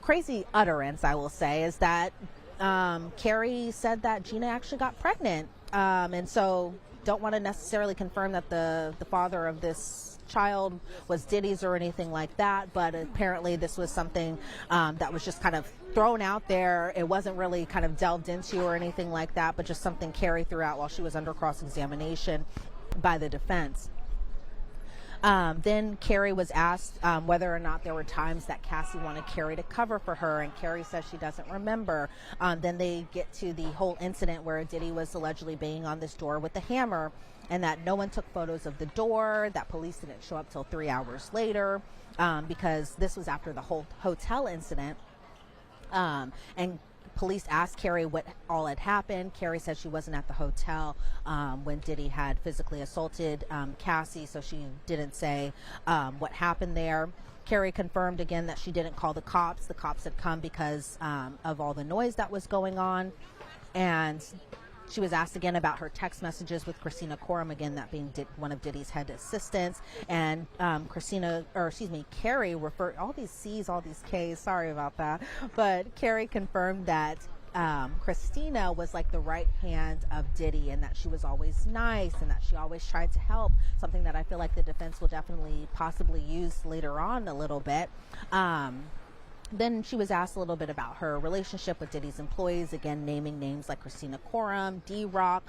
crazy utterance, I will say, is that Carrie said that Gina actually got pregnant, and so don't want to necessarily confirm that the father of this child was Diddy's or anything like that, but apparently this was something that was just kind of thrown out there. It wasn't really kind of delved into or anything like that, but just something Carrie threw out while she was under cross-examination by the defense. Then Carrie was asked whether or not there were times that Cassie wanted Carrie to cover for her, and Carrie says she doesn't remember. Then they get to the whole incident where Diddy was allegedly banging on this door with a hammer, and that no one took photos of the door, that police didn't show up till 3 hours later, because this was after the whole hotel incident. And Police asked Kaye what all had happened. Kaye said she wasn't at the hotel when Diddy had physically assaulted Cassie, so she didn't say what happened there. Kaye confirmed again that she didn't call the cops. The cops had come because of all the noise that was going on. And she was asked again about her text messages with Christina Coram, again, that being one of Diddy's head assistants. And Kaye referred, all these C's, all these K's, sorry about that. But Kaye confirmed that Christina was like the right hand of Diddy, and that she was always nice and that she always tried to help, something that I feel like the defense will definitely possibly use later on a little bit. Then she was asked a little bit about her relationship with Diddy's employees, again, naming names like Christina Coram, D-Rock,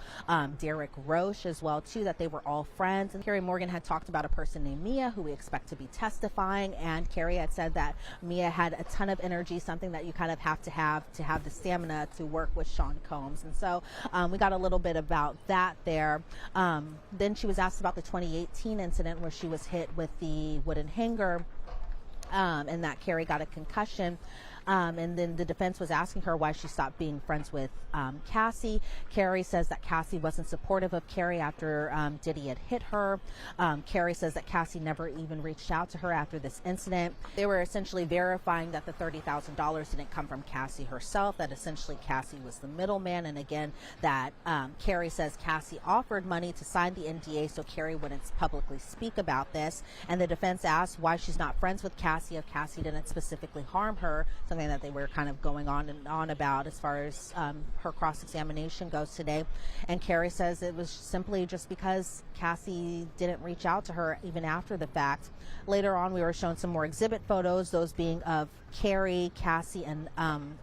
Derek Roche as well, too, that they were all friends. And Kaye Morgan had talked about a person named Mia, who we expect to be testifying, and Kaye had said that Mia had a ton of energy, something that you kind of have to have the stamina to work with Sean Combs. And so we got a little bit about that there. Then she was asked about the 2018 incident where she was hit with the wooden hanger, and that Kaye got a concussion. And then the defense was asking her why she stopped being friends with Cassie. Kaye says that Cassie wasn't supportive of Kaye after Diddy had hit her. Kaye says that Cassie never even reached out to her after this incident. They were essentially verifying that the $30,000 didn't come from Cassie herself, that essentially Cassie was the middleman. And again, that Kaye says Cassie offered money to sign the NDA so Kaye wouldn't publicly speak about this. And the defense asked why she's not friends with Cassie if Cassie didn't specifically harm her, something that they were kind of going on and on about as far as her cross-examination goes today. And Kaye says it was simply just because Cassie didn't reach out to her even after the fact. Later on, we were shown some more exhibit photos, those being of Kaye, Cassie, and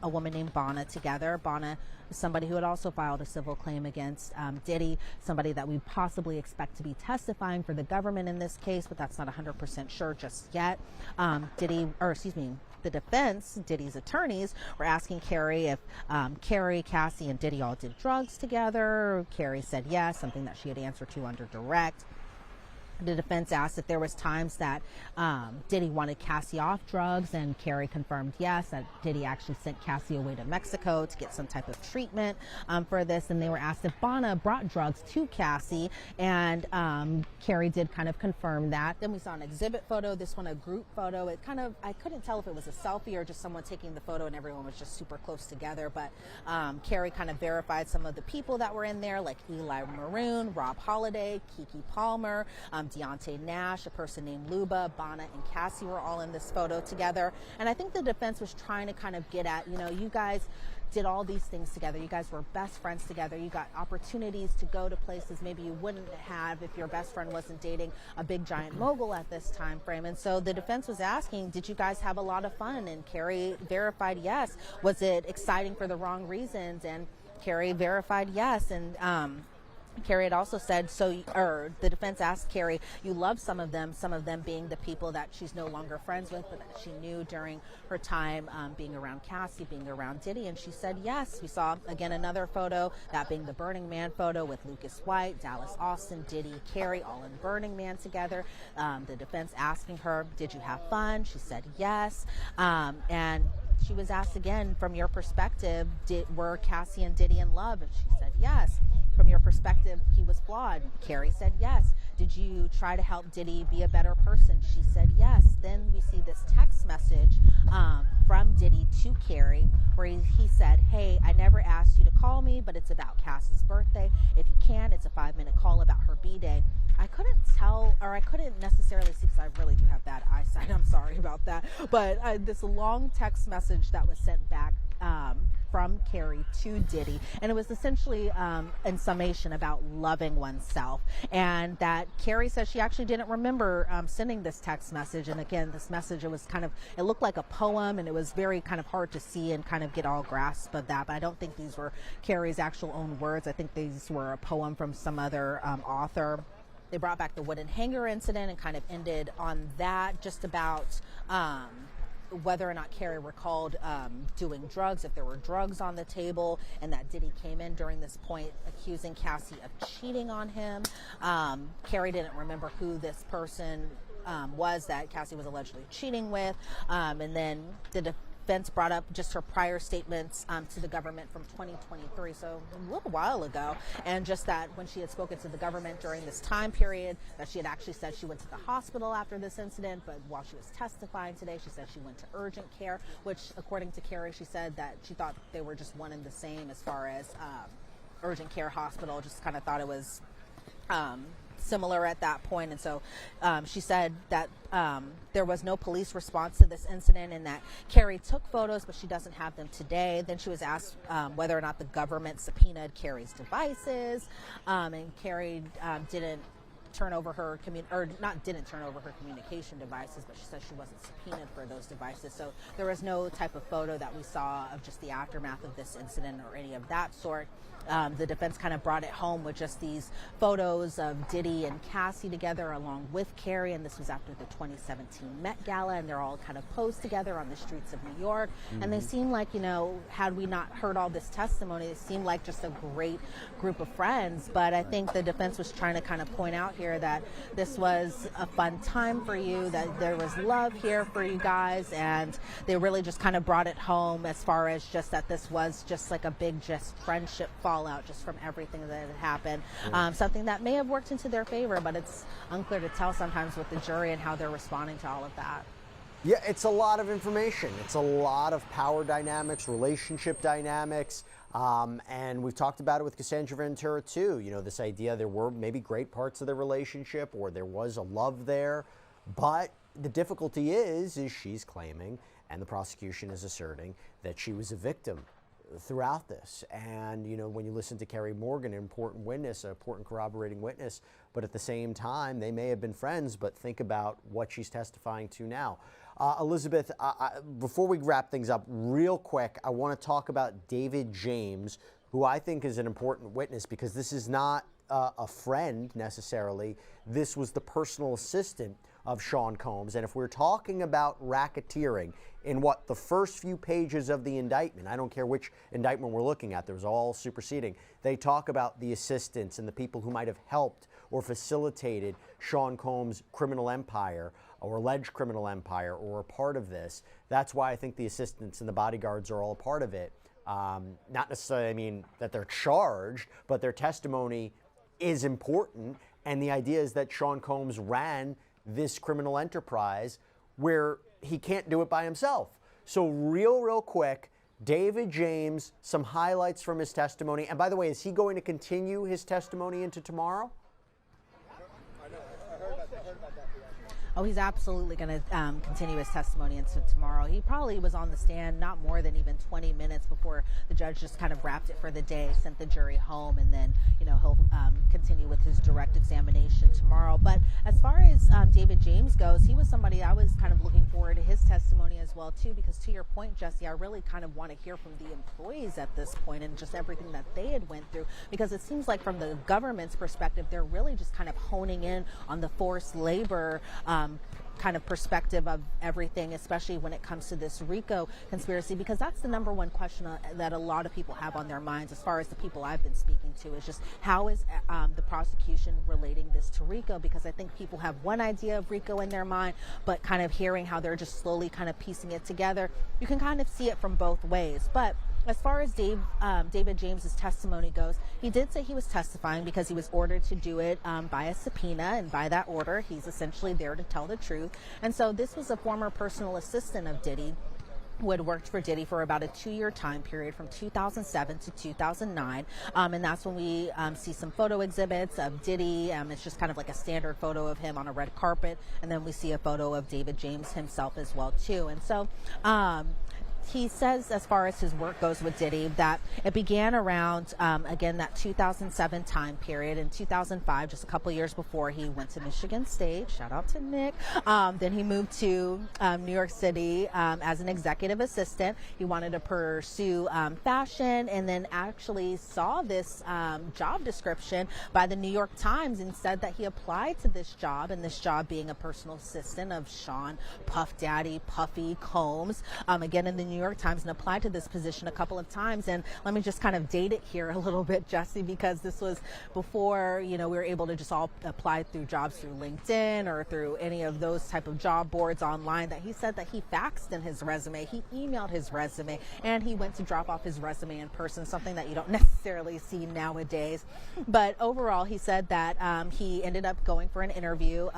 a woman named Bonna together. Bonna is somebody who had also filed a civil claim against Diddy, somebody that we possibly expect to be testifying for the government in this case, but that's not 100% sure just yet. The defense, Diddy's attorneys, were asking Kaye if Kaye, Cassie, and Diddy all did drugs together. Kaye said yes, something that she had answered to under direct. The defense asked if there was times that Diddy wanted Cassie off drugs, and Kaye confirmed yes, that Diddy actually sent Cassie away to Mexico to get some type of treatment for this. And they were asked if Bonna brought drugs to Cassie, and Kaye did kind of confirm that. Then we saw an exhibit photo, this one a group photo. I couldn't tell if it was a selfie or just someone taking the photo and everyone was just super close together, but Kaye kind of verified some of the people that were in there, like Eli Maroon, Rob Holiday, Keke Palmer, Deontay Nash, a person named Luba, Bonna, and Cassie were all in this photo together. And I think the defense was trying to kind of get at, you guys did all these things together. You guys were best friends together. You got opportunities to go to places maybe you wouldn't have if your best friend wasn't dating a big giant mogul at this time frame. And so the defense was asking, did you guys have a lot of fun? And Kaye verified yes. Was it exciting for the wrong reasons? And Kaye verified yes. And Kaye had also said, the defense asked Kaye, you love some of them being the people that she's no longer friends with, but that she knew during her time being around Cassie, being around Diddy, and she said yes. We saw, again, another photo, that being the Burning Man photo with Lucas White, Dallas Austin, Diddy, Kaye, all in Burning Man together. The defense asking her, did you have fun? She said yes. And she was asked again, from your perspective, were Cassie and Diddy in love? And she said yes. From your perspective, he was flawed. Kaye said yes. Did you try to help Diddy be a better person? She said yes. Then we see this text message from Diddy to Kaye where he said, hey, I never asked you to call me, but it's about Cass's birthday. If you can, it's a 5-minute call about her B-Day. I couldn't tell, or I couldn't necessarily see, because I really do have bad eyesight. I'm sorry about that. But this long text message that was sent back from Kaye to Diddy, and it was essentially in summation about loving oneself, and that Kaye says she actually didn't remember sending this text message. And again, this message, it looked like a poem, and it was very kind of hard to see and kind of get all grasp of that, but I don't think these were Kaye's actual own words. I think these were a poem from some other author. They brought back the wooden hanger incident and kind of ended on that, just about whether or not Kaye recalled doing drugs, if there were drugs on the table, and that Diddy came in during this point accusing Cassie of cheating on him. Kaye didn't remember who this person was that Cassie was allegedly cheating with. And then the defense brought up just her prior statements to the government from 2023, so a little while ago, and just that when she had spoken to the government during this time period, that she had actually said she went to the hospital after this incident, but while she was testifying today, she said she went to urgent care, which, according to Carrie, she said that she thought they were just one and the same as far as urgent care hospital, just kind of thought it was similar at that point. And so she said that there was no police response to this incident and that Carrie took photos, but she doesn't have them today. Then she was asked whether or not the government subpoenaed Carrie's devices, and Carrie didn't turn over her communication devices, but she said she wasn't subpoenaed for those devices. So there was no type of photo that we saw of just the aftermath of this incident or any of that sort. The defense kind of brought it home with just these photos of Diddy and Cassie together along with Carrie, and this was after the 2017 Met Gala, and they're all kind of posed together on the streets of New York. And they seem like, had we not heard all this testimony, they seemed like just a great group of friends. But I think the defense was trying to kind of point out here that this was a fun time for you, that there was love here for you guys, and they really just kind of brought it home as far as just that this was just like a big just friendship fallout just from everything that had happened. Something that may have worked into their favor, but it's unclear to tell sometimes with the jury and how they're responding to all of that. Yeah, it's a lot of information. It's a lot of power dynamics, relationship dynamics, and we've talked about it with Casandra Ventura too. This idea there were maybe great parts of the relationship, or there was a love there, but the difficulty is she's claiming, and the prosecution is asserting, that she was a victim throughout this. And when you listen to Carrie Morgan, an important witness, an important corroborating witness, but at the same time they may have been friends, but think about what she's testifying to now. Elizabeth, before we wrap things up real quick, I want to talk about David James, who I think is an important witness, because this is not a friend necessarily. This was the personal assistant of Sean Combs. And if we're talking about racketeering in the first few pages of the indictment, I don't care which indictment we're looking at, there's all superseding, they talk about the assistants and the people who might have helped or facilitated Sean Combs' criminal empire or alleged criminal empire or a part of this. That's why I think the assistants and the bodyguards are all a part of it. Not necessarily, that they're charged, but their testimony is important. And the idea is that Sean Combs ran this criminal enterprise where he can't do it by himself. So real quick, David James, some highlights from his testimony. And by the way, is he going to continue his testimony into tomorrow? Oh, he's absolutely going to continue his testimony into tomorrow. He probably was on the stand not more than even 20 minutes before the judge just kind of wrapped it for the day, sent the jury home, and then, he'll continue with his direct examination tomorrow. But as far as David James goes, he was somebody I was kind of looking forward to his testimony as well, too, because to your point, Jesse, I really kind of want to hear from the employees at this point and just everything that they had went through, because it seems like from the government's perspective, they're really just kind of honing in on the forced labor kind of perspective of everything, especially when it comes to this RICO conspiracy, because that's the number one question that a lot of people have on their minds, as far as the people I've been speaking to, is just how is the prosecution relating this to RICO? Because I think people have one idea of RICO in their mind, but kind of hearing how they're just slowly kind of piecing it together, you can kind of see it from both ways. But as far as David James's testimony goes, he did say he was testifying because he was ordered to do it by a subpoena, and by that order, he's essentially there to tell the truth. And so this was a former personal assistant of Diddy, who had worked for Diddy for about a 2-year time period from 2007 to 2009. And that's when we see some photo exhibits of Diddy. It's just kind of like a standard photo of him on a red carpet. And then we see a photo of David James himself as well, too. And so he says, as far as his work goes with Diddy, that it began around, again, that 2007 time period. In 2005, just a couple years before, he went to Michigan State. Shout out to Nick. Then he moved to New York City as an executive assistant. He wanted to pursue fashion, and then actually saw this job description by the New York Times and said that he applied to this job, and this job being a personal assistant of Sean Puff Daddy Puffy Combs, again in the New York Times and applied to this position a couple of times. And let me just kind of date it here a little bit, Jesse, because this was before, we were able to just all apply through jobs through LinkedIn or through any of those type of job boards online, that he said that he faxed in his resume, he emailed his resume, and he went to drop off his resume in person, something that you don't necessarily see nowadays. But overall, he said that he ended up going for an interview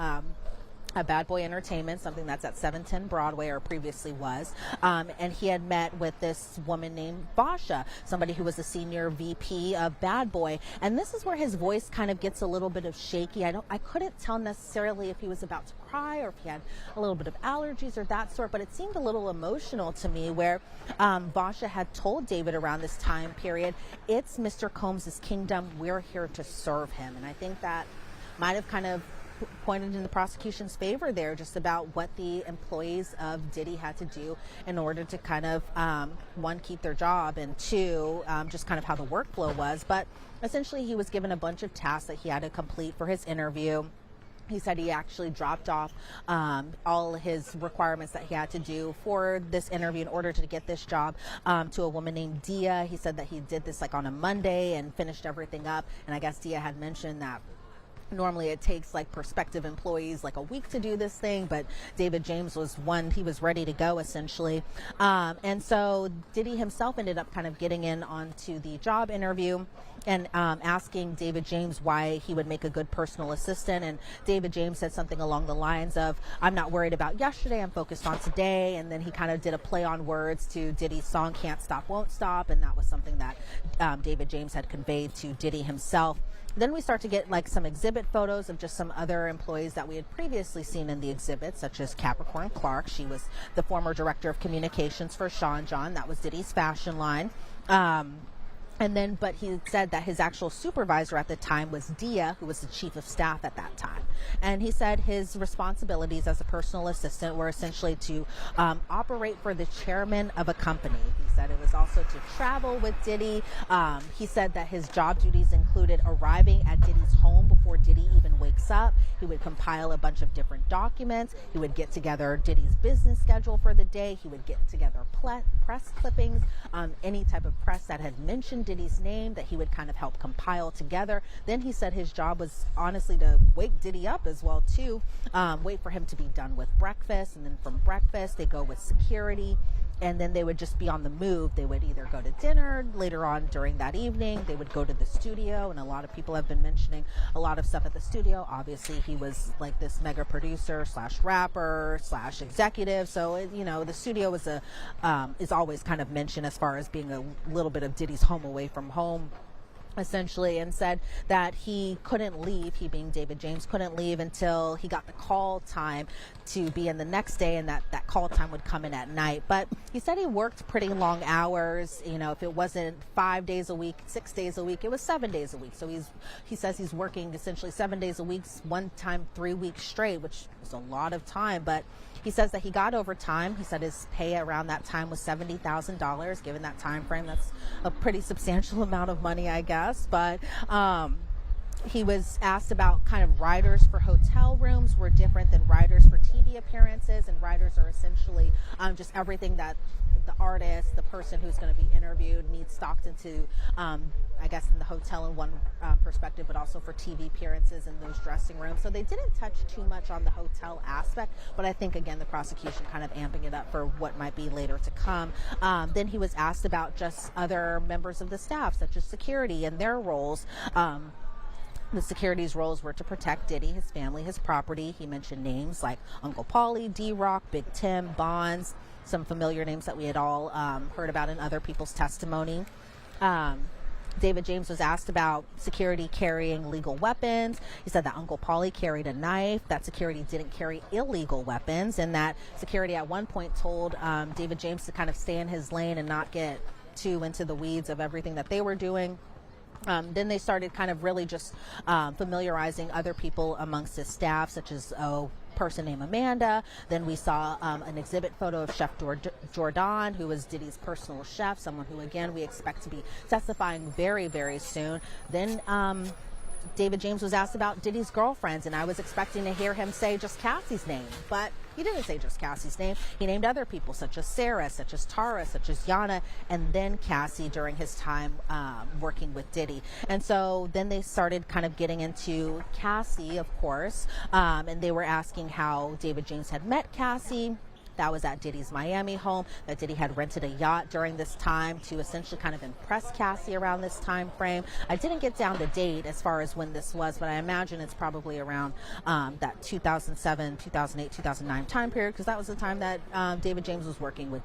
at Bad Boy Entertainment, something that's at 710 Broadway, or previously was. And he had met with this woman named Basha, somebody who was a senior VP of Bad Boy. And this is where his voice kind of gets a little bit of shaky. I couldn't tell necessarily if he was about to cry or if he had a little bit of allergies or that sort, but it seemed a little emotional to me, where Basha had told David around this time period, "It's Mr. Combs' kingdom. We're here to serve him." And I think that might have kind of pointed in the prosecution's favor there, just about what the employees of Diddy had to do in order to kind of, one, keep their job, and two, just kind of how the workflow was. But essentially, he was given a bunch of tasks that he had to complete for his interview. He said he actually dropped off all his requirements that he had to do for this interview in order to get this job to a woman named Dia. He said that he did this like on a Monday and finished everything up. And I guess Dia had mentioned that normally it takes like prospective employees like a week to do this thing, but David James was one, he was ready to go essentially. And so Diddy himself ended up kind of getting in onto the job interview and asking David James why he would make a good personal assistant. And David James said something along the lines of, "I'm not worried about yesterday, I'm focused on today." And then he kind of did a play on words to Diddy's song Can't Stop, Won't Stop. And that was something that David James had conveyed to Diddy himself. Then we start to get like some exhibit photos of just some other employees that we had previously seen in the exhibit, such as Capricorn Clark. She was the former director of communications for Sean John. That was Diddy's fashion line. But he said that his actual supervisor at the time was Dia, who was the chief of staff at that time. And he said his responsibilities as a personal assistant were essentially to operate for the chairman of a company. He said it was also to travel with Diddy. He said that his job duties included arriving at Diddy's home before Diddy even wakes up. He would compile a bunch of different documents. He would get together Diddy's business schedule for the day. He would get together press clippings, any type of press that had mentioned Diddy's name that he would kind of help compile together. Then he said his job was honestly to wake Diddy up as well too, wait for him to be done with breakfast, and then from breakfast they go with security, and then they would just be on the move. They would either go to dinner later on during that evening, they would go to the studio, and a lot of people have been mentioning a lot of stuff at the studio. Obviously he was like this mega producer slash rapper slash executive, so the studio was is always kind of mentioned as far as being a little bit of Diddy's home away from home, essentially. And said that he couldn't leave, he being David James, couldn't leave until he got the call time to be in the next day, and that call time would come in at night. But he said he worked pretty long hours. If it wasn't 5 days a week, 6 days a week, it was 7 days a week. So he says he's working essentially 7 days a week, one time 3 weeks straight, which is a lot of time. But he says that he got overtime. He said his pay around that time was $70,000. Given that time frame, that's a pretty substantial amount of money, I guess. But he was asked about kind of writers for hotel rooms were different than writers for TV appearances, and writers are essentially just everything that the artist, the person who's going to be interviewed, needs stocked into, I guess, in the hotel in one perspective, but also for TV appearances in those dressing rooms. So they didn't touch too much on the hotel aspect, but I think, again, the prosecution kind of amping it up for what might be later to come. Then he was asked about just other members of the staff, such as security and their roles. The security's roles were to protect Diddy, his family, his property. He mentioned names like Uncle Paulie, D-Rock, Big Tim, Bonds, some familiar names that we had all heard about in other people's testimony. David James was asked about security carrying legal weapons. He said that Uncle Paulie carried a knife, that security didn't carry illegal weapons, and that security at one point told David James to kind of stay in his lane and not get too into the weeds of everything that they were doing. Then they started kind of really just familiarizing other people amongst his staff, such as a person named Amanda. Then we saw an exhibit photo of Chef Jordan, who was Diddy's personal chef, someone who, again, we expect to be testifying very, very soon. Then David James was asked about Diddy's girlfriends, and I was expecting to hear him say just Cassie's name, but he didn't say just Cassie's name. He named other people, such as Sarah, such as Tara, such as Yana, and then Cassie during his time working with Diddy. And so then they started kind of getting into Cassie, of course, and they were asking how David James had met Cassie. That was at Diddy's Miami home, that Diddy had rented a yacht during this time to essentially kind of impress Cassie around this time frame. I didn't get down to date as far as when this was, but I imagine it's probably around that 2007, 2008, 2009 time period, because that was the time that David James was working with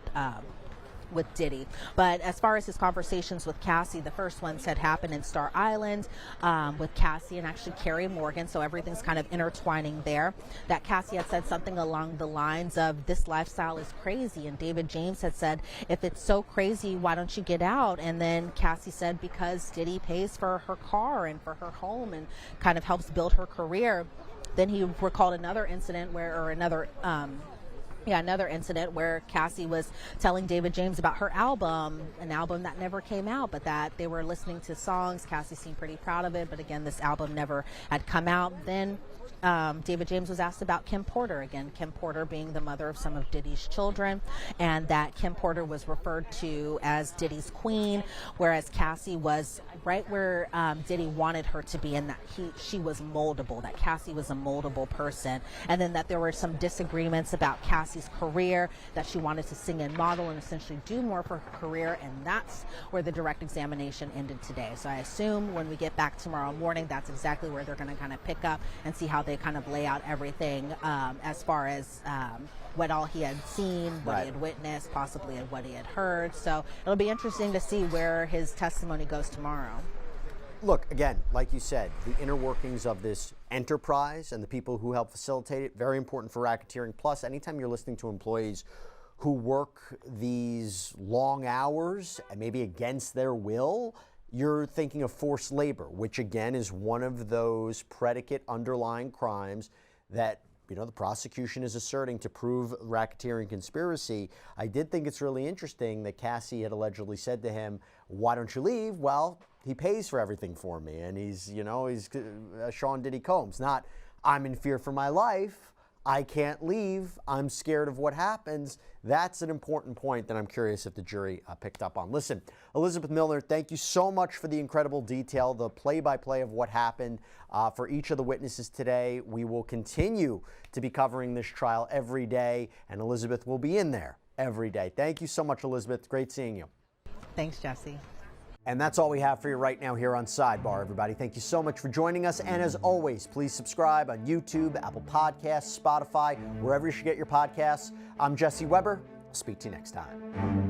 Diddy. But as far as his conversations with Cassie, the first ones had happened in Star Island with Cassie and actually Carrie Morgan, so everything's kind of intertwining there. That Cassie had said something along the lines of, this lifestyle is crazy, and David James had said, if it's so crazy, why don't you get out? And then Cassie said, because Diddy pays for her car and for her home and kind of helps build her career. Then he recalled another incident another incident where Cassie was telling David James about her album, an album that never came out, but that they were listening to songs. Cassie seemed pretty proud of it, but again, this album never had come out. Then David James was asked about Kim Porter, again, Kim Porter being the mother of some of Diddy's children, and that Kim Porter was referred to as Diddy's queen, whereas Cassie was right where Diddy wanted her to be, and that she was moldable, that Cassie was a moldable person, and then that there were some disagreements about Cassie's career, that she wanted to sing and model and essentially do more for her career, and that's where the direct examination ended today. So I assume when we get back tomorrow morning, that's exactly where they're going to kind of pick up and see how they kind of lay out everything as far as what all he had seen, what he had witnessed, possibly and what he had heard. So it'll be interesting to see where his testimony goes tomorrow. Look, again, like you said, the inner workings of this enterprise and the people who help facilitate it, very important for racketeering. Plus, anytime you're listening to employees who work these long hours and maybe against their will, you're thinking of forced labor, which again is one of those predicate underlying crimes that, you know, the prosecution is asserting to prove racketeering conspiracy. I did think it's really interesting that Cassie had allegedly said to him, why don't you leave? Well, he pays for everything for me. And he's, you know, he's Sean Diddy Combs, not I'm in fear for my life. I can't leave. I'm scared of what happens. That's an important point that I'm curious if the jury picked up on. Listen, Elizabeth Millner, thank you so much for the incredible detail, the play-by-play of what happened for each of the witnesses today. We will continue to be covering this trial every day, and Elizabeth will be in there every day. Thank you so much, Elizabeth. Great seeing you. Thanks, Jesse. And that's all we have for you right now here on Sidebar, everybody. Thank you so much for joining us. And as always, please subscribe on YouTube, Apple Podcasts, Spotify, wherever you should get your podcasts. I'm Jesse Weber. I'll speak to you next time.